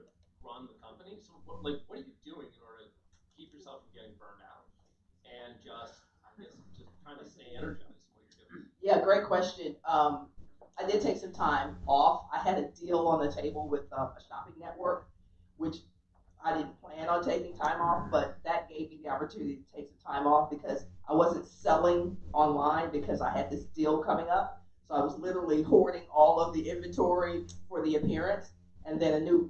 run the company. So, what are you doing in order to keep yourself from getting burned out, and just trying to stay energized in what you're doing? Yeah, great question. I did take some time off. I had a deal on the table with a shopping network, which I didn't plan on taking time off, but that gave me the opportunity to take some time off because I wasn't selling online because I had this deal coming up. So I was literally hoarding all of the inventory for the appearance, and then a new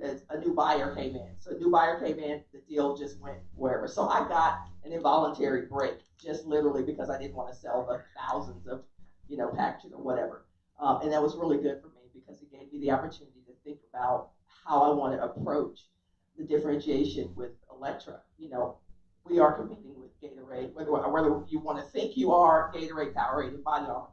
buyer came in. So a new buyer came in, the deal just went wherever. So I got an involuntary break, just literally because I didn't want to sell the thousands of, packages or whatever. And that was really good for me because it gave me the opportunity to think about how I want to approach the differentiation with Electra. We are competing with Gatorade, whether you want to think you are Gatorade, Powerade, and Body Armor.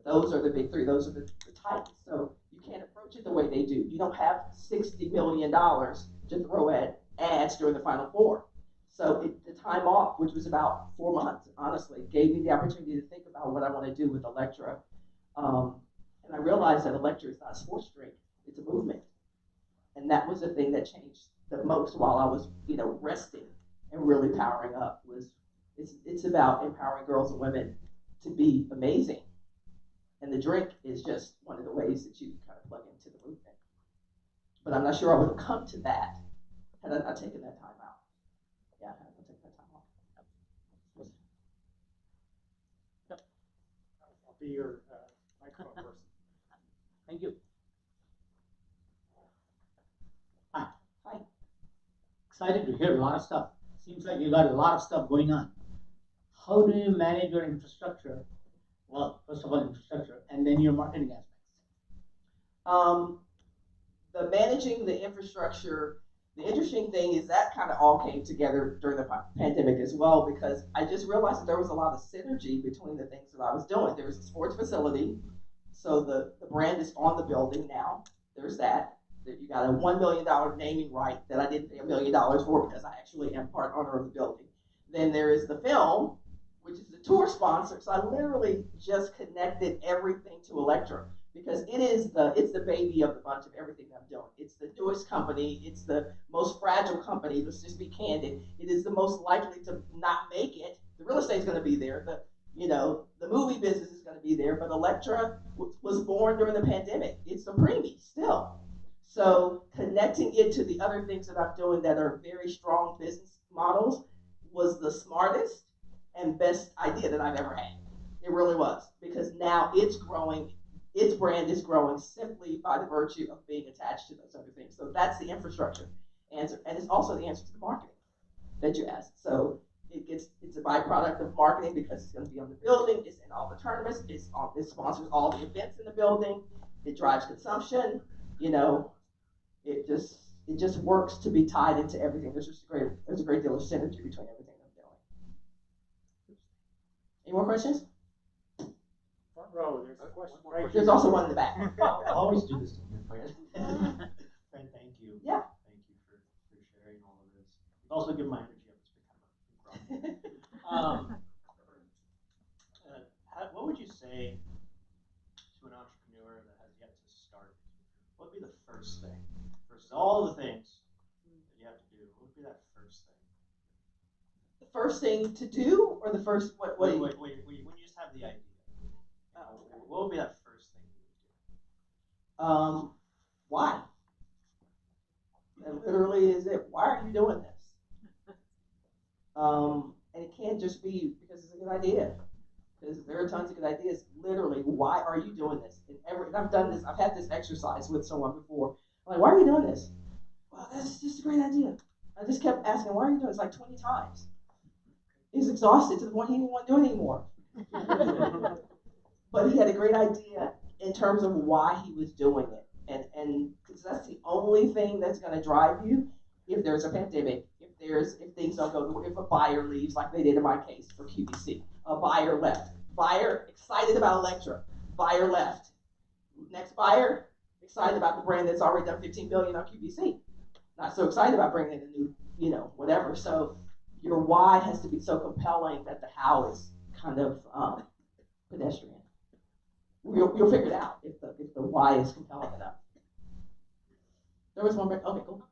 Those are the big three. Those are the titans. So you can't approach it the way they do. You don't have $60 million to throw at ads during the Final Four. So the time off, which was about 4 months, honestly, gave me the opportunity to think about what I want to do with Electra. And I realized that Electra is not a sports drink; it's a movement. And that was the thing that changed the most while I was, resting and really powering up. It's about empowering girls and women to be amazing. And the drink is just one of the ways that you kind of plug into the movement. But I'm not sure I would have come to that had I not taken that time out. Yeah, I would take that time off. I'll be your microphone person. Thank you. Hi. Excited to hear a lot of stuff. Seems like you got a lot of stuff going on. How do you manage your infrastructure? Well, first of all, infrastructure, and then your marketing aspects. The managing the infrastructure, the interesting thing is that kind of all came together during the pandemic as well, because I just realized that there was a lot of synergy between the things that I was doing. There was a sports facility, so the brand is on the building now. There's that. You got a $1 million naming right that I didn't pay $1 million for because I actually am part owner of the building. Then there is the film, which is the tour sponsor. So I literally just connected everything to Electra because it's the baby of the bunch of everything I'm doing. It's the newest company. It's the most fragile company. Let's just be candid. It is the most likely to not make it. The real estate's going to be there. The movie business is going to be there. But Electra was born during the pandemic. It's a preemie still. So connecting it to the other things that I'm doing that are very strong business models was the smartest and best idea that I've ever had. It really was because now it's growing. Its brand is growing simply by the virtue of being attached to those other things. So that's the infrastructure answer, and it's also the answer to the marketing that you asked. So it's a byproduct of marketing because it's going to be on the building. It's in all the tournaments. It sponsors all the events in the building. It drives consumption. It just works to be tied into everything. There's a great deal of synergy between everything I'm doing. Any more questions? Front row, there's a question right here. There's also one in the back. I always do this to you, and thank you. Yeah. Thank you for sharing all of this. Also, give my energy up. It's become a what would you say to an entrepreneur that has yet to start? What would be the first thing versus all the things that you have to do? What would be that first thing? The first thing to do, or the first what? Wait. When you just have the idea, what would be that first thing you would do? Why? And literally is it, why are you doing this? And it can't just be because it's a good idea. Because there are tons of good ideas. Literally, why are you doing this? And I've done this, I've had this exercise with someone before. I'm like, why are you doing this? Well, that's just a great idea. I just kept asking, why are you doing this like 20 times? He was exhausted to the point he didn't want to do it anymore. But he had a great idea in terms of why he was doing it. And because that's the only thing that's going to drive you if there's a pandemic, if things don't go, if a buyer leaves, like they did in my case for QVC. A buyer left. Buyer excited about Electra. Buyer left. Next buyer excited about the brand that's already done $15 billion on QVC. Not so excited about bringing in a new, whatever. So your why has to be so compelling that the how is kind of pedestrian. You'll figure it out if the why is compelling enough. There was one back. Okay, cool.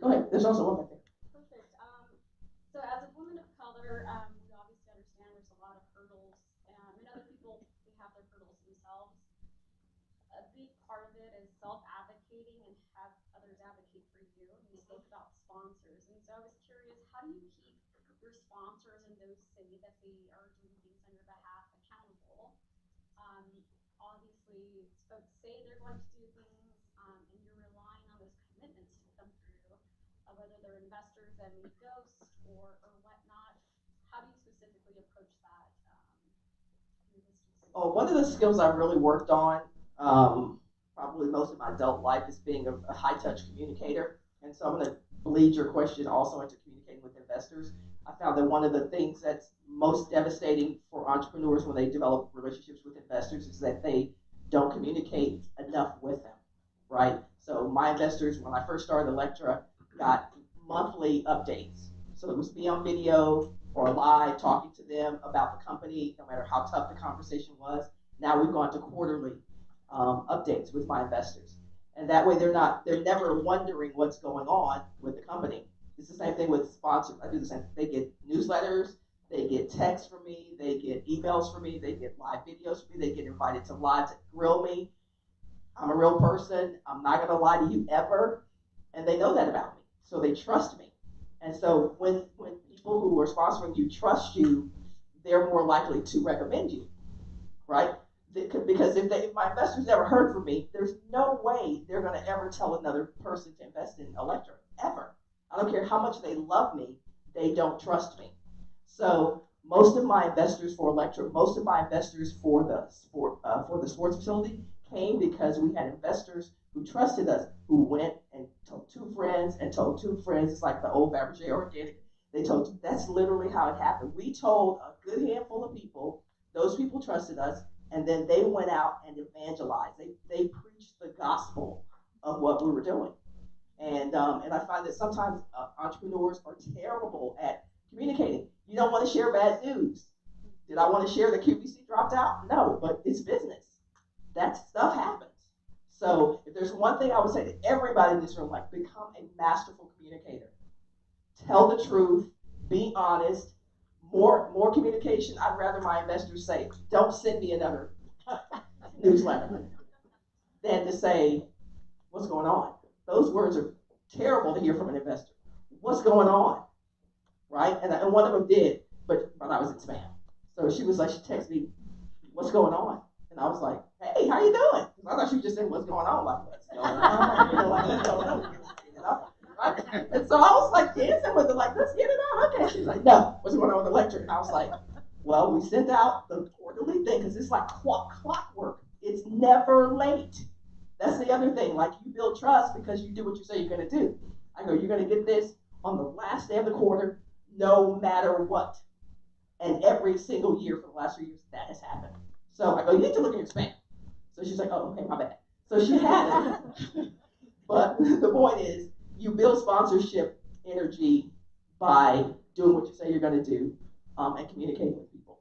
Go ahead. There's also one back there. Perfect. So as a woman of color, we obviously understand there's a lot of hurdles, and other people, they have their hurdles themselves. A big part of it is self-advocating and have others advocate for you. You spoke about sponsors, and so I was curious, how do you keep your sponsors and those say that they are doing things on your behalf accountable? Obviously, folks say they're going to do things, and you're relying on those commitments to come through, whether they're investors that may ghost or whatnot. How do you specifically approach that? One of the skills I really worked on, probably most of my adult life, is being a high-touch communicator. And so I'm going to bleed your question also into communicating with investors. I found that one of the things that's most devastating for entrepreneurs when they develop relationships with investors is that they don't communicate enough with them, right? So my investors, when I first started Electra, got monthly updates. So it was me on video or live talking to them about the company, no matter how tough the conversation was. Now we've gone to quarterly updates with my investors. And that way they're never wondering what's going on with the company. It's the same thing with sponsors. I do the same thing. They get newsletters, they get texts from me, they get emails from me, they get live videos from me, they get invited to live to grill me. I'm a real person. I'm not going to lie to you ever. And they know that about me. So they trust me. And so when people who are sponsoring you trust you, they're more likely to recommend you, right? Because if my investors never heard from me, there's no way they're going to ever tell another person to invest in Electra, ever. I don't care how much they love me, they don't trust me. So most of my investors for Electra, most of my investors for the sports facility came because we had investors who trusted us, who went and told two friends and told two friends. It's like the old Fabergé organic. They told, that's literally how it happened. We told a good handful of people, those people trusted us, and then they went out and evangelized. They preached the gospel of what we were doing. And I find that sometimes entrepreneurs are terrible at communicating. You don't want to share bad news. Did I want to share the QVC dropped out? No, but it's business. That stuff happens. So if there's one thing I would say to everybody in this room, like become a masterful communicator. Tell the truth, be honest, more communication. I'd rather my investors say, don't send me another newsletter than to say, what's going on? Those words are terrible to hear from an investor. What's going on? Right? And one of them did, but I was in spam. So she was like, she texted me, what's going on? And I was like, hey, how you doing? I thought she was just saying, what's going on? Like, what's going on? Like, what's going on? Right? And so I was like dancing with her, like, let's get it out. Okay. She's like, no, what's going on with the lecture? And I was like, well, we sent out the quarterly thing because it's like clockwork. It's never late. That's the other thing. Like, you build trust because you do what you say you're going to do. I go, you're going to get this on the last day of the quarter, no matter what. And every single year for the last 3 years, that has happened. So I go, you need to look in your spam. So she's like, oh, okay, my bad. So she had it. But the point is, you build sponsorship energy by doing what you say you're going to do and communicating with people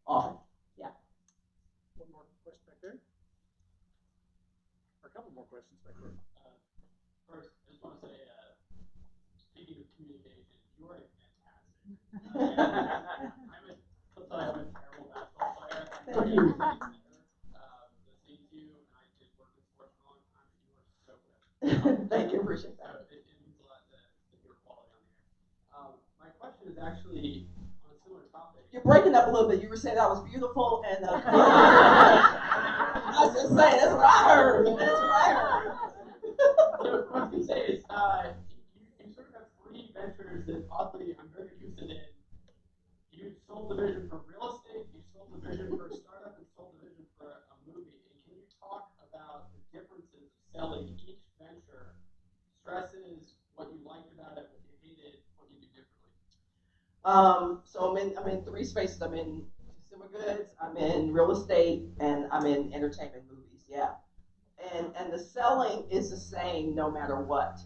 often. Yeah. One more question back there. Or a couple more questions back there. First, I just want to say, speaking of communication, you are fantastic. I'm a terrible basketball player. Thank you. Listening to you, and I did work in sports for a long time, and you are so good. Thank you, appreciate So that. it means a lot to hear quality on the air. My question is actually on a similar topic. You're breaking up a little bit. You were saying that was beautiful, and I was just saying, that's what I heard. That's what I heard. So what I was going to say is, you sort of have three ventures that oddly I'm very interested in. You sold the vision for real estate, you sold the vision for a startup, and sold the vision for a movie. And can you talk about the differences of selling each venture, stresses, what you liked about it, what you hated, what you do differently? So I'm in three spaces. I'm in consumer goods, I'm in real estate, and I'm in entertainment movies. Yeah. And the selling is the same no matter what.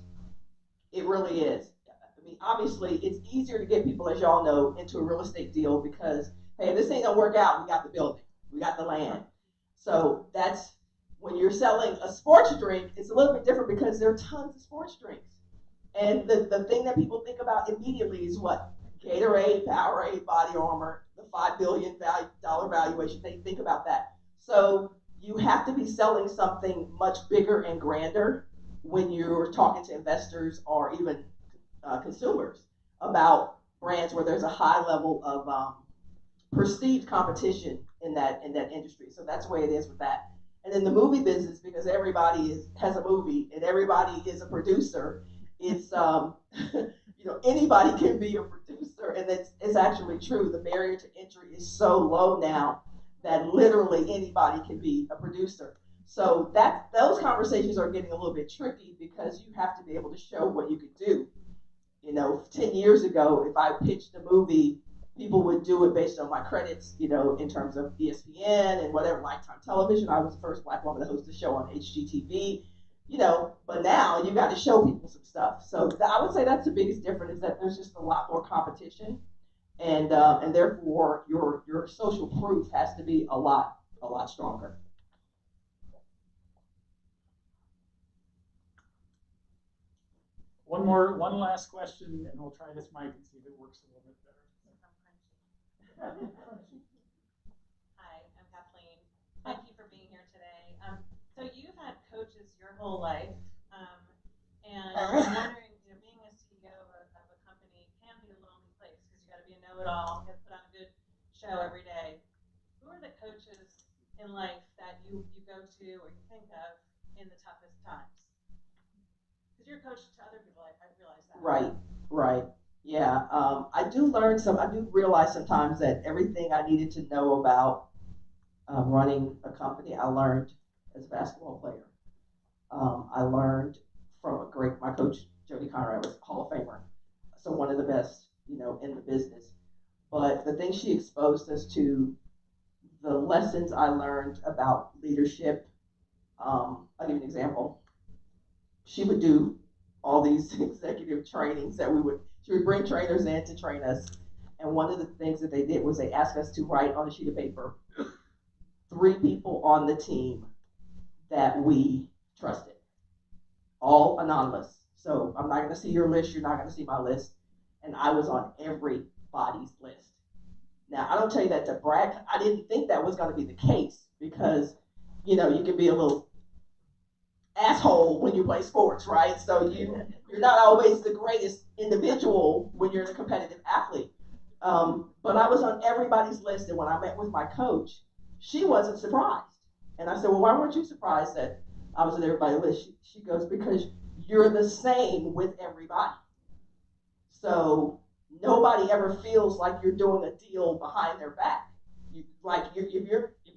It really is. I mean, obviously, it's easier to get people, as y'all know, into a real estate deal because, hey, if this ain't gonna work out, we got the building, we got the land. So that's when you're selling a sports drink, it's a little bit different because there are tons of sports drinks. And the thing that people think about immediately is what? Gatorade, Powerade, Body Armor, the $5 billion valuation. They think about that. So you have to be selling something much bigger and grander when you're talking to investors or even consumers about brands where there's a high level of perceived competition in that industry. So that's the way it is with that. And in the movie business, because everybody has a movie and everybody is a producer, it's anybody can be a producer, and it's actually true. The barrier to entry is so low now that literally anybody can be a producer. So those conversations are getting a little bit tricky because you have to be able to show what you could do. 10 years ago, if I pitched a movie, people would do it based on my credits, in terms of ESPN and whatever, Lifetime Television. I was the first Black woman to host a show on HGTV, but now you got to show people some stuff. So I would say that's the biggest difference, is that there's just a lot more competition, and therefore your social proof has to be a lot stronger. One last question, and we'll try this mic and see if it works a little bit better. Hi, I'm Kathleen. Thank you for being here today. So you've had coaches your whole life, and I'm wondering, being a CEO of a company can be a lonely place because you got to be a know-it-all, you got to put on a good show every day. Who are the coaches in life that you go to or you think of in the toughest times? Because you're a coach to other people, I realize that. Right. Yeah. I do realize sometimes that everything I needed to know about running a company, I learned as a basketball player. I learned from my coach, Jody Conrad, was a Hall of Famer. So one of the best, in the business. But the thing she exposed us to, the lessons I learned about leadership, I'll give you an example. She would do all these executive trainings that we would She would bring trainers in to train us. And one of the things that they did was they asked us to write on a sheet of paper 3 people on the team that we trusted, all anonymous. So I'm not going to see your list. You're not going to see my list. And I was on everybody's list. Now, I don't tell you that to brag. I didn't think that was going to be the case because, you know, you can be a little asshole when you play sports, right? So you're not always the greatest individual when you're a competitive athlete. But I was on everybody's list, and when I met with my coach, she wasn't surprised. And I said, well, why weren't you surprised that I was on everybody's list? She goes, because you're the same with everybody. So nobody ever feels like you're doing a deal behind their back. If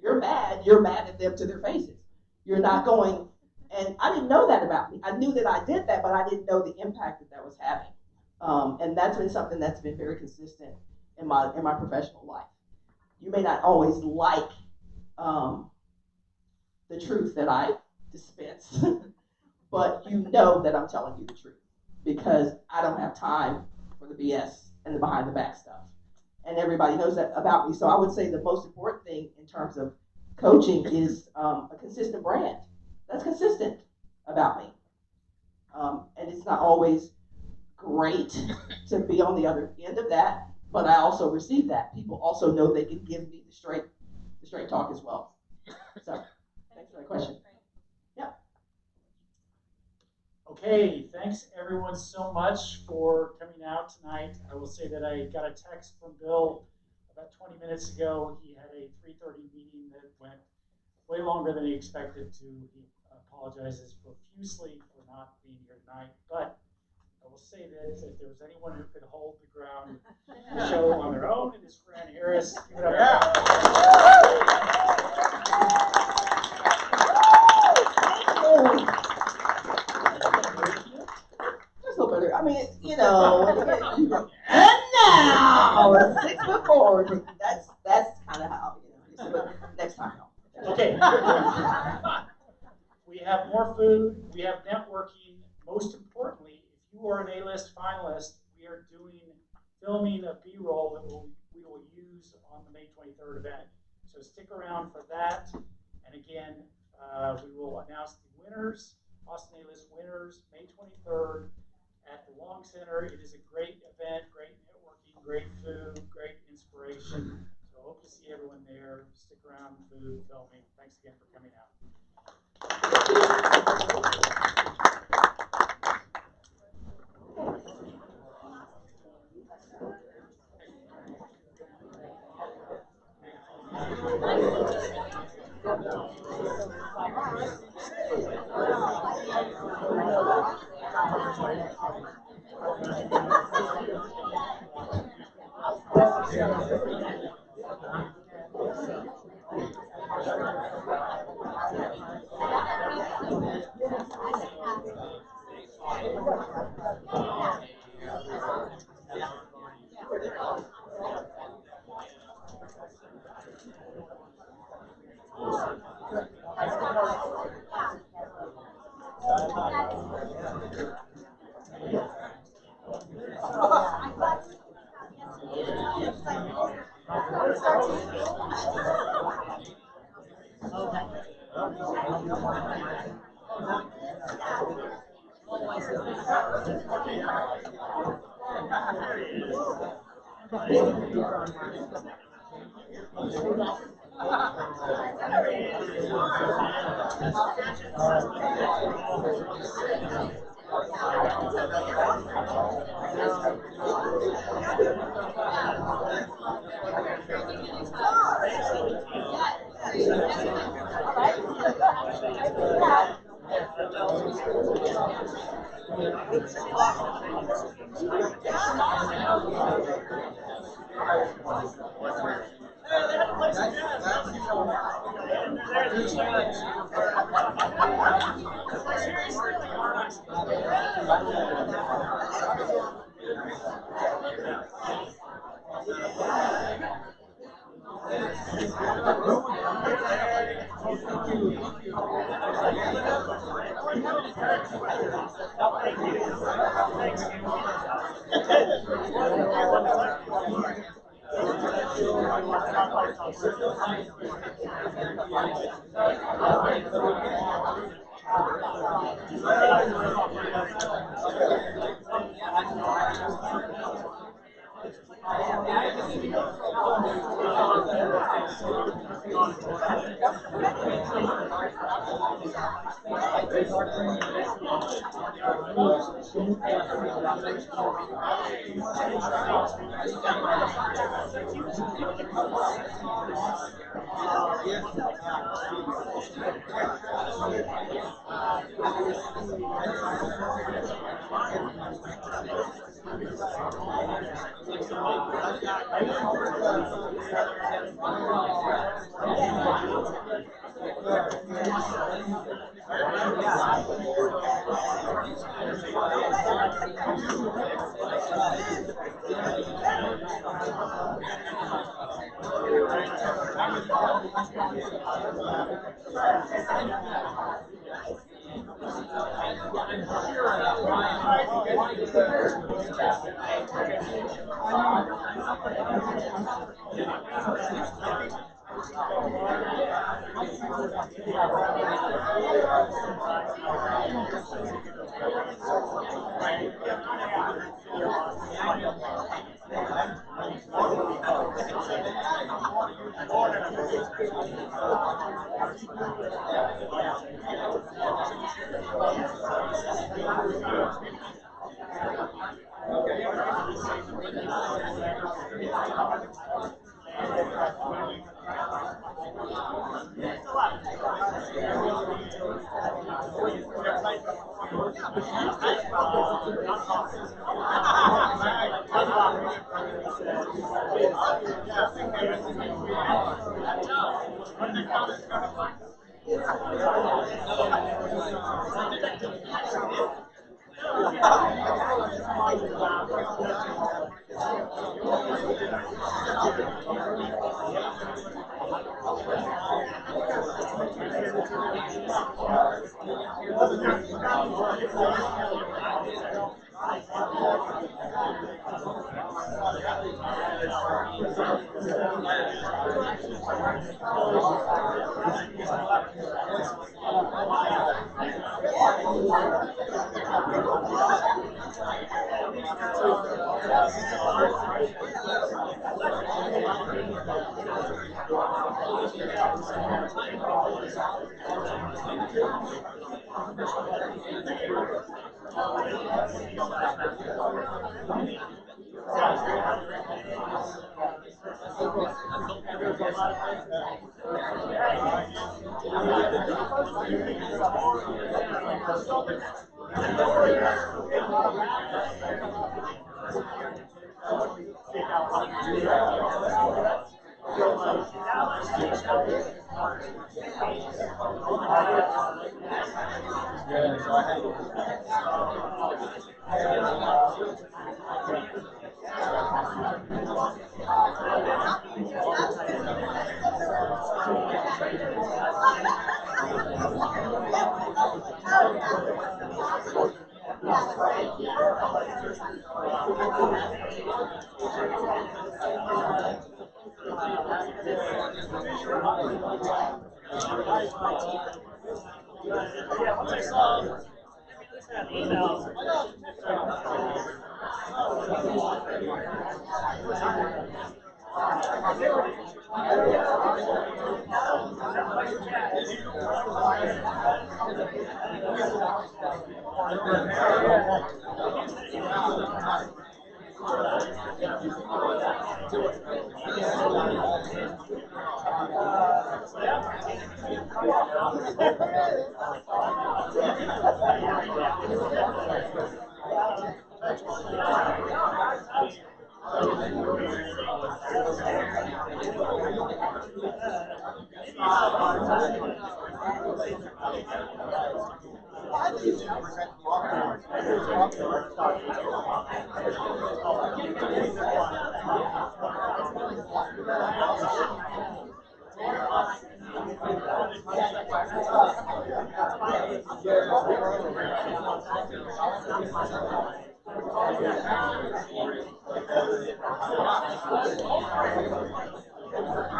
you're mad, you're mad at them to their faces. You're not going, and I didn't know that about me. I knew that I did that, but I didn't know the impact that was having. And that's been something that's been very consistent in my professional life. You may not always like the truth that I dispense, but you know that I'm telling you the truth because I don't have time for the BS and the behind the back stuff. And everybody knows that about me. So I would say the most important thing in terms of coaching is a consistent brand. That's consistent about me. And it's not always great to be on the other end of that, but I also receive that. People also know they can give me the straight talk as well. So thanks for that question. Yep. Okay, thanks everyone so much for coming out tonight. I will say that I got a text from Bill about 20 minutes ago. He had a 3:30 meeting that went way longer than he expected to. He apologizes profusely for not being here tonight, but I will say that if there was anyone who could hold the ground the show on their own, it is Fran Harris. Give it up. Just a little better. I mean, you know, and now 6'4". That's kind of how, you know. But next time, no. Okay. We have more food. We have networking. Most importantly, if you are an A-list finalist, we are doing filming a B-roll that we will use on the May 23rd event. So stick around for that. And again, we will announce the winners, Austin A-list winners, May 23rd at the Long Center. It is a great event, great networking, great food, great inspiration. So hope to see everyone there. Stick around, food, filming. Thanks again for coming out.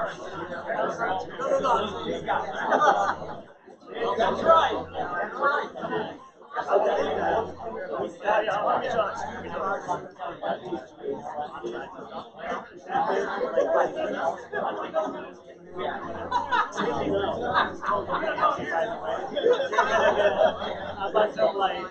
That's right. That's right. A bunch of like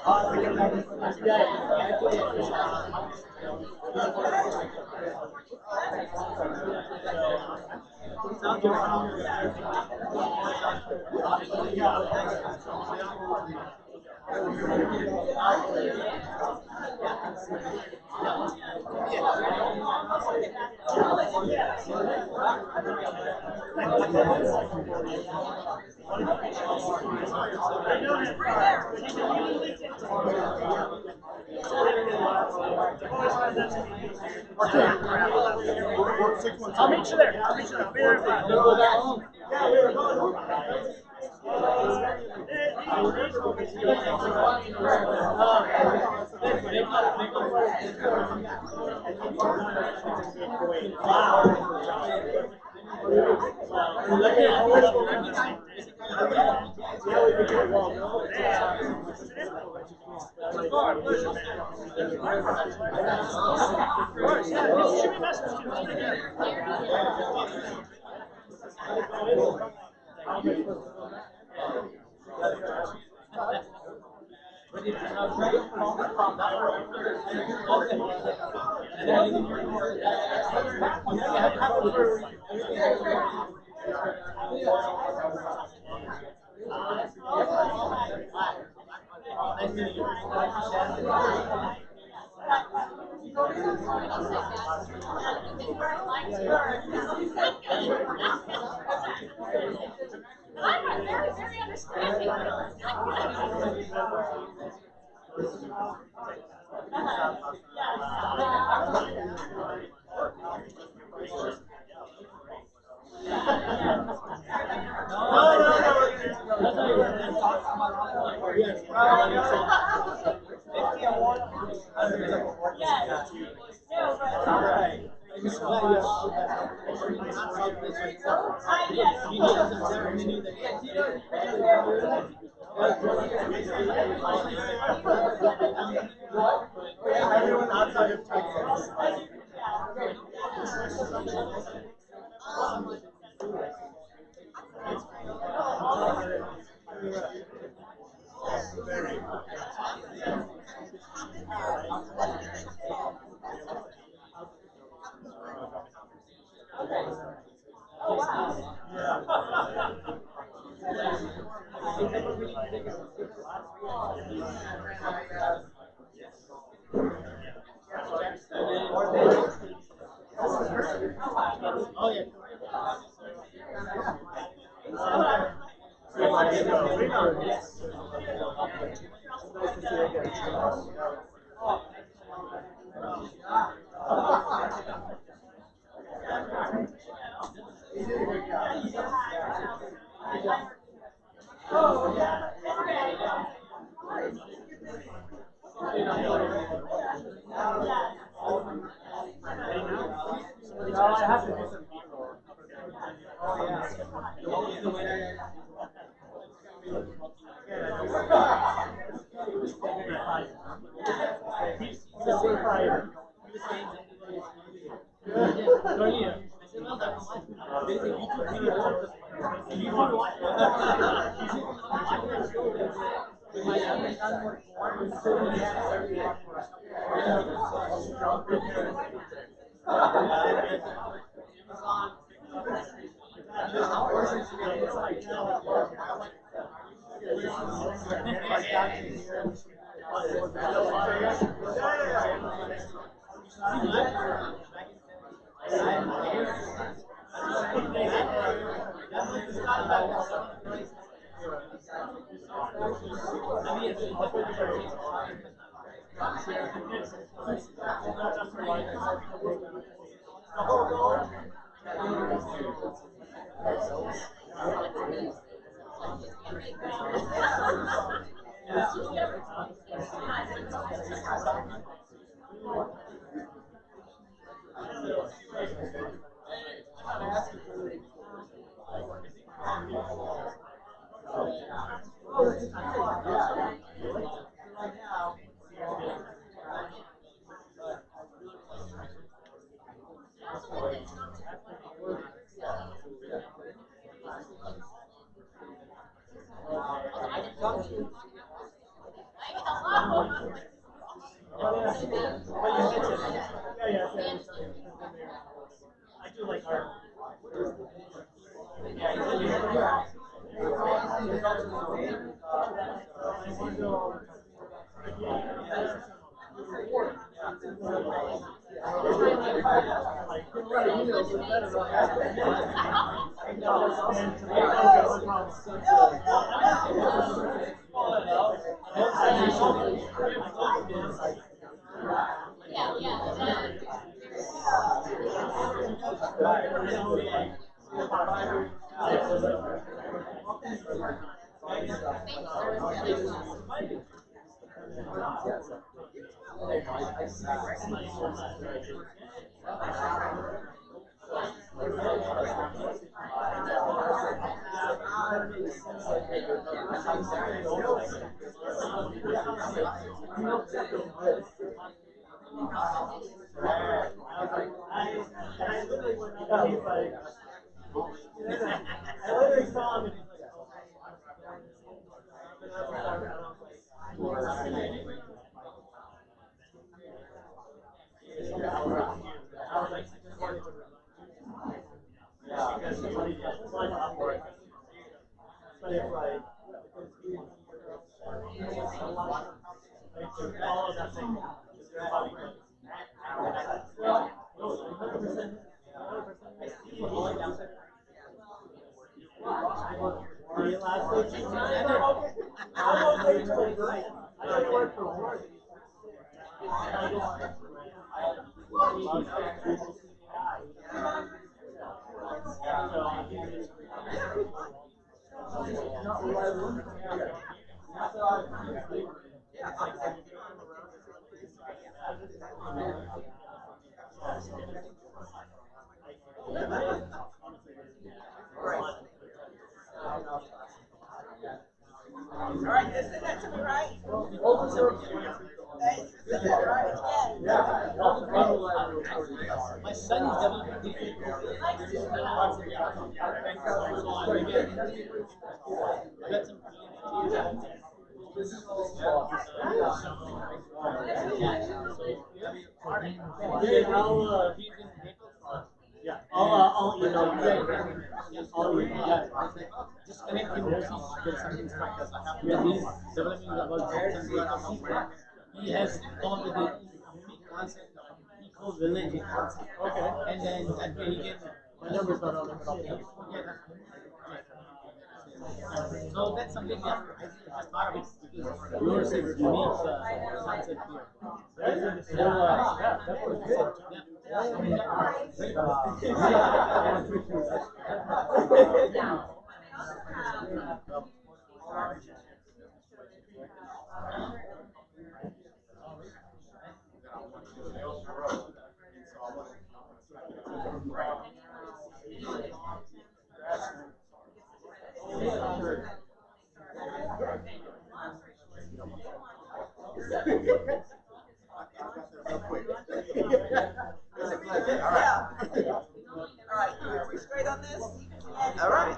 I'll see you if I'll meet you there. I'll meet you there. I'll be there. Yeah, we were going. Very understanding. Everyone outside of Texas. All right, are we straight on this? All right.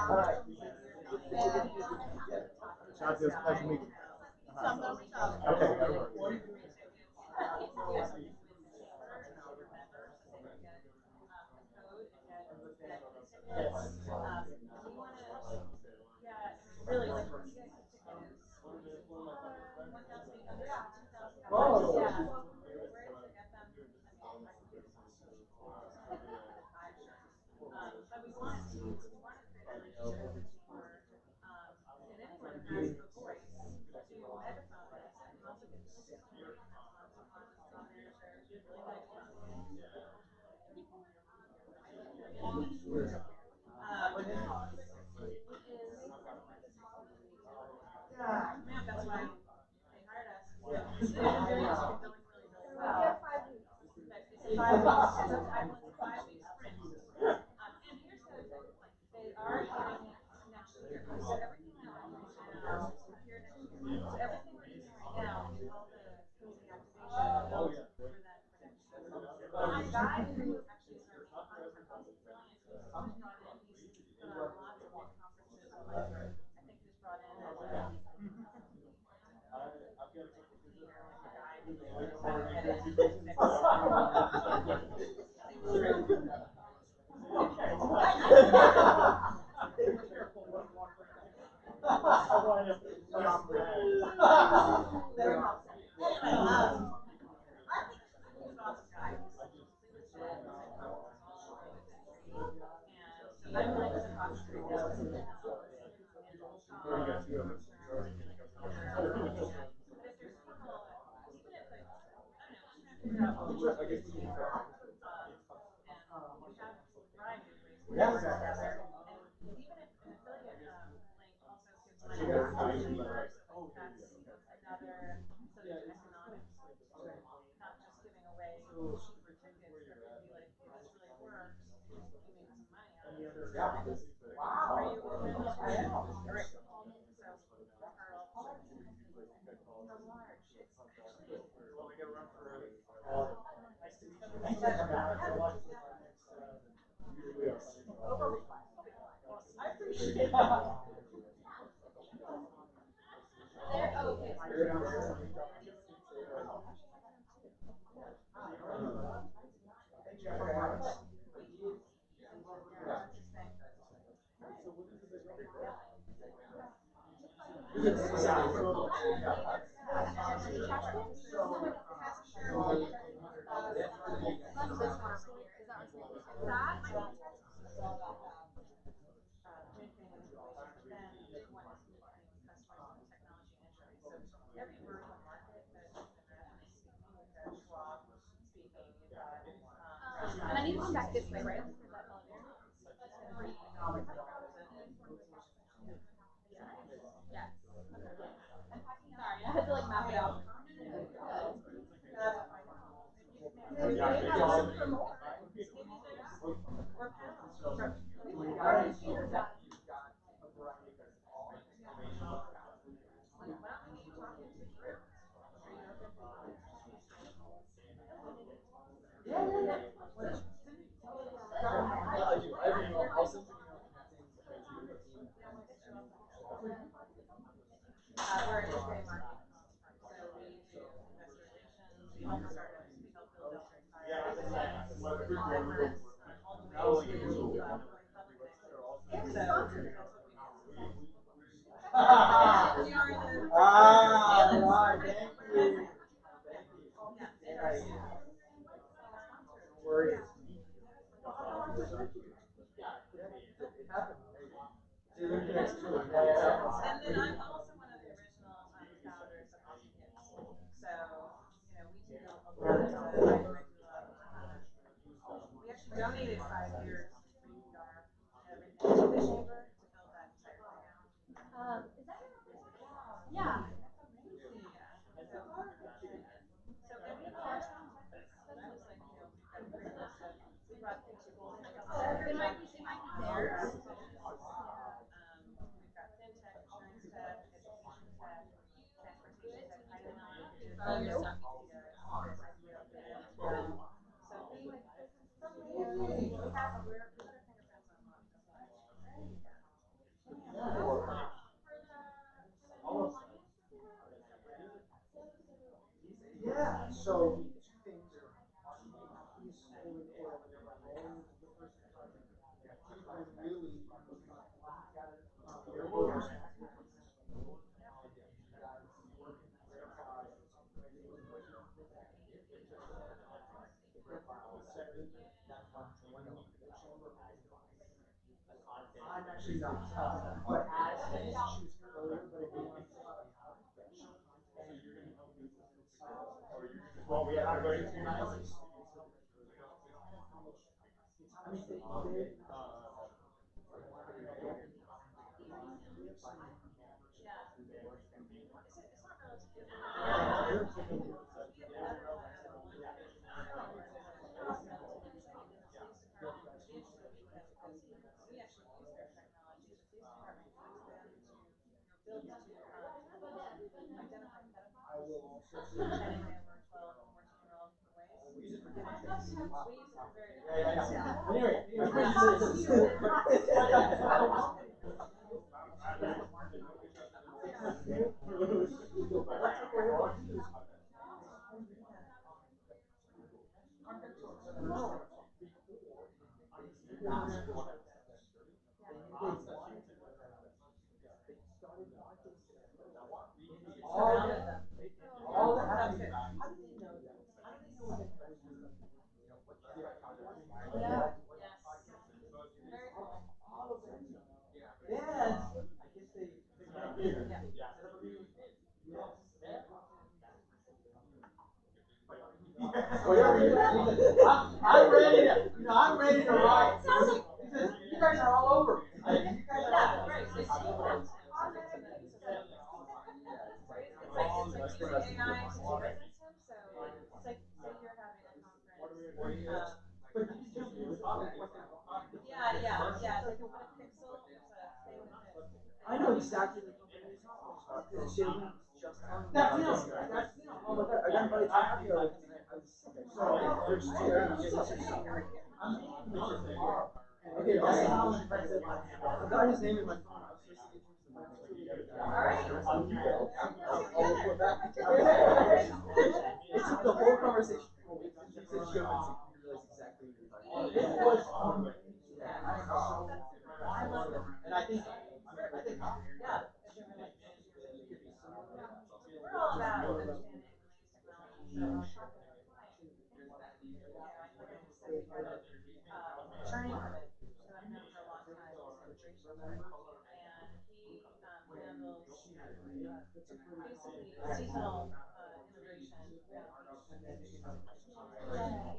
All right. Shante, it's a pleasure meeting you. Okay. That's why they hired us. It's going really well. It's 5 week sprint. And here's the other thing. They are getting it next year. So everything that we're doing now is here next year. So everything we're doing right now is all the coaching activation built for that for next year. My guy who actually is our main contact, he's brilliant. He's brought in, he's put on lots of big conferences all over. I think he's brought in And I need to come back this way, right? For that elevator. Yes. Sorry, I had to like map it out. We're integrated marketing. So we do investor relations, we help startups, we help build out their entire conference, all the way to going public next year. So that's what we do. We are the Right. Thank you. No worries. And then I'm also one of the original founders of Austin Kids. So, we do a lot of the high curriculum. We actually donated 5 years of our everything to the chamber to build that entire thing out. Is that yeah. So and we have a large town. That was like, we've got a great list of, we brought the schools like It might be there. we've got fintech, insurance tech, education tech, transportation tech, Python, You're stuck. So we have, we're put our fingerprints on So two things are he's holding the oil and my role is the person in charge of people really they're both responsible for this. You guys working verify I'm actually not, but as she was here earlier, but if you want to and you're going to help me or you're going to well, we have to go to two nights. I mean, I will also Anyway, we're 12 and 14-year-old boys. we use it for different things. We use it for very different Surrounded them. All the how do they know that? How do they know what Yeah. Yes. Very cool. then I guess they I'm ready to, I'm ready to ride. You guys are all over. You guys Yeah, right. They see things. It's like using AI to do business him. So it's like say you're having a conference. Yeah. They can put a pixel to stay with it. I know exactly the company. Chili just on. That's him. That's him. Oh my god, I got invited to happy hour. So there's two. Okay, that's how I got his name in my phone. I was just Alright. It's the whole conversation. He said you realize exactly what you're talking about. It was and I think Yeah. We're all about understanding the latest technology. So I was talking to a client, I kind of said we had a churning permit who I've known for a long time. He's a great shipper, and he handles basically seasonal immigration. Right?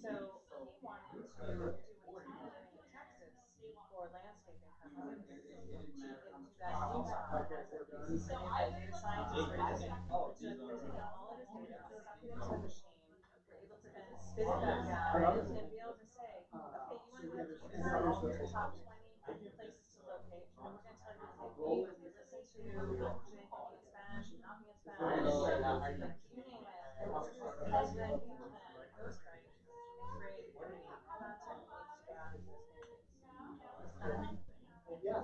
So he wanted to do what he's been doing in Texas for landscaping companies into that new technology. So I data scientists were using it. So he's taking all of his data, suck it into a machine, we're able to then spit it back out and be able to say, okay, you want to go to the top 20 places to locate, and we're going to tell you to take me, listen to Jake and me in Spanish, not me in Spanish, you name it. And then you can ghostwrite and create the content that needs to go out into those communities. yeah.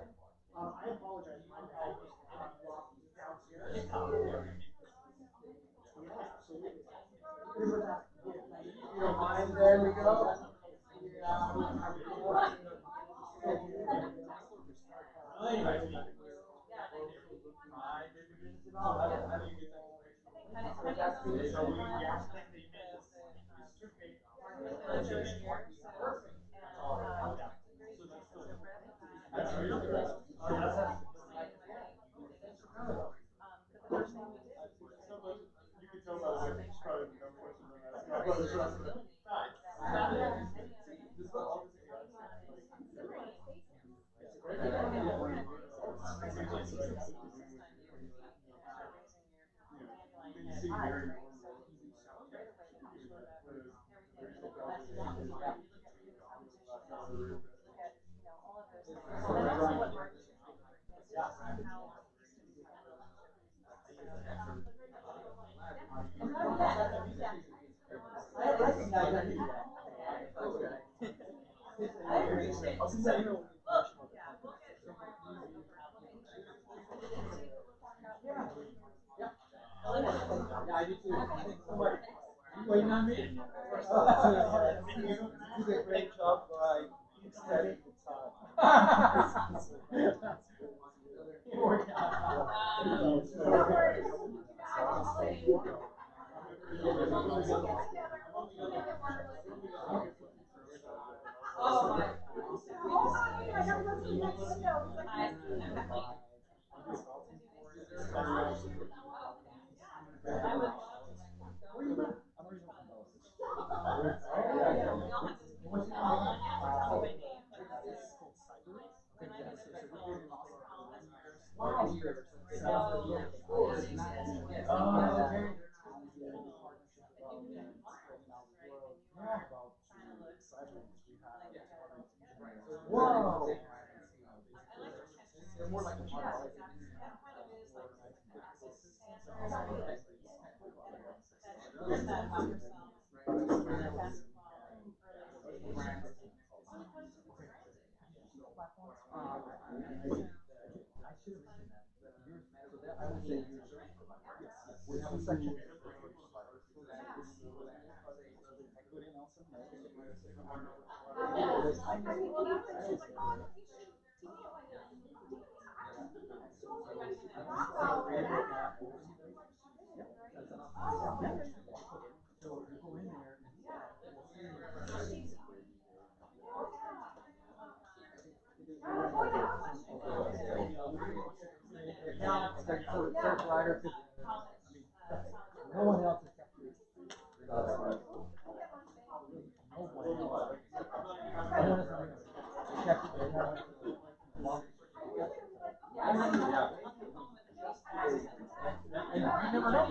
I apologize. My pal was locked downstairs. Yeah, absolutely. You don't mind? There we go. You can tell by the way it's probably no question on that. Any other I appreciate it. I'll send you yeah, do too. Okay, Thanks so cool. much. Thanks. You waiting on me? You did a great job by extending the time. It worked out. No worries. Oh my. Hi, I'm Kathleen. I would love I'm originally from Dallas. we all have this cool wall on it. It tells you my name, but it's Called Cyber. when I visit the college, Whoa! they're more like a and kind of is like learn that about yourself. I would say we have a section. So you go in there service writer, because no one else has captured no one else. And you never know.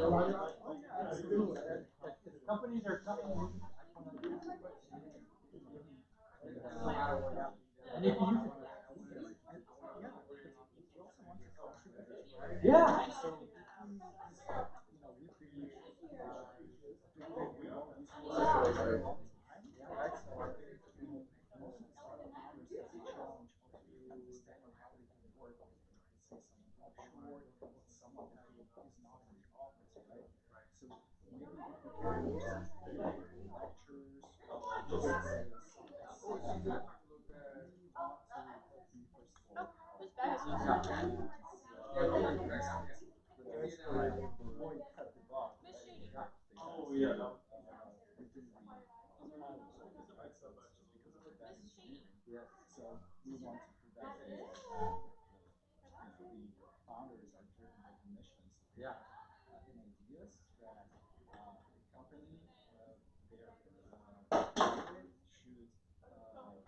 Companies are companies. And if you use it, yeah. Oh yeah. Yes, so we want to prevent the founders are driven by commissions. Yeah. And ideas that the company their should outcompete in-house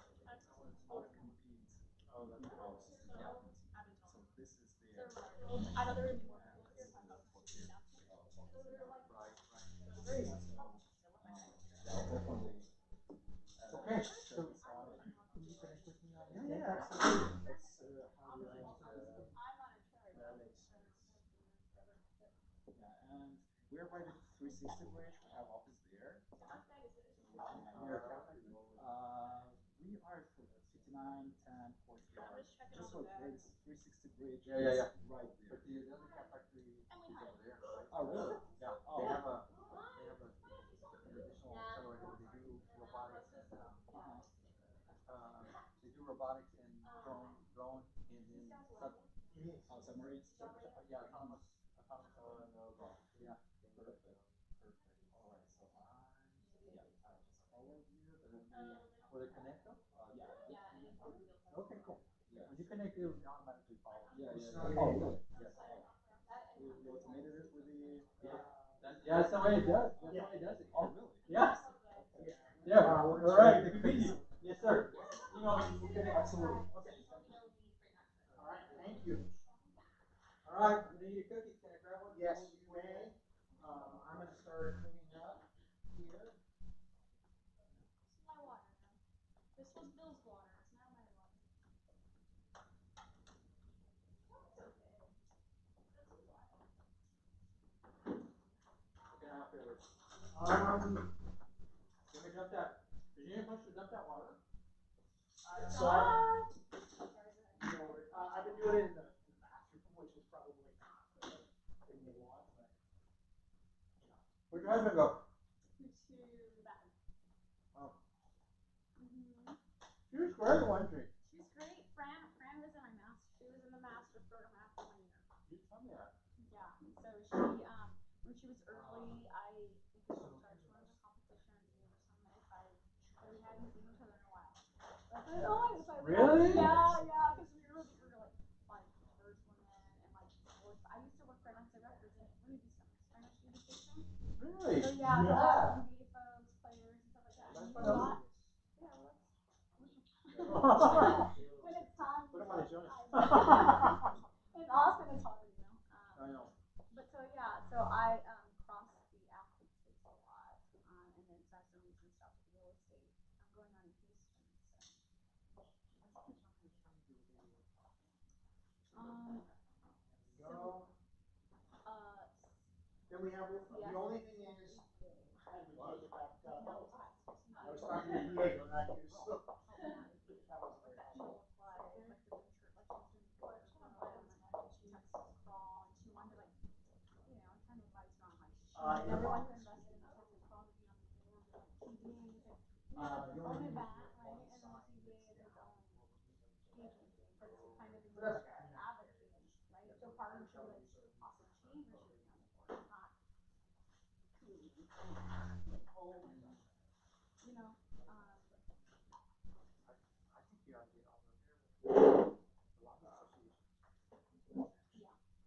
development. So this is their definitely. Okay, so can you connect with me on that? Yeah, absolutely. That's how we run that makes sense. Yeah, and we're by the 360 bridge. We have office there. We are 5910 Port Yard. Just like there's 360 bridge. Yeah. Right there. But the other cat factory is over there. Oh really? Yeah. Oh. They have an additional accelerator where they do robotics and drone and then submarines. Yeah, autonomous. Yeah. Perfect. All right. So I just followed you. For the connector? Yeah. Okay, cool. Yeah. When you connect, it will automatically follow. Yeah. Oh, really? Yes. You automated it with the. Yeah, that's the way it does. That's how it does it. Oh, really? Yeah. Yeah. All right. Good to meet you. Yes, sir. Absolutely. Okay. All right, thank you. All right, I'm gonna eat a cookie. Can I grab one? Yes, you may. I'm going to start cleaning up here. This is my water now. This was Bill's water. It's now my water. Okay, I'll fill it. Can we dump that? Is there any place to dump that water? So, I've been doing it in the bathroom, which is probably not the thing you want, but husband go? To that. Oh. Mm-hmm. She was great, wasn't she? She's great. Fran was in my master. She was in the master's program after 1 year. You told me that. Yeah. So she when she was early, we could judge one of the competitions, and we were so excited. But we hadn't seen each other in a while. That's like, oh, it's like, Really? yeah, because we were the early, like first women and like sports. I used to work for NSA Records, and we would do some Spanish communication. Really? So yeah, so a lot of NBA folks, players, and stuff like that. That's And a lot. Yeah, well, what when it's time, Put him on the joint. in Austin, it's hard, you know. I know. But so yeah, so I cross the athlete space a lot, and then so I have some recent stuff with real estate. I'm going on in Houston, so. So Then we have, yes, the only thing is, I know. I was talking to you, but not you, so. What that show looked like the venture, like she was doing and she texted crawl, and she wanted to like, I'm trying to advise her on like she and everyone who invested in the Texas crawl to be on the board of like TBA is like, it's its own event, right? And then the TBA is its own engagement thing, but to kind of advocate, right? So part of her should be like awesome chamber should be on the board, not comedians.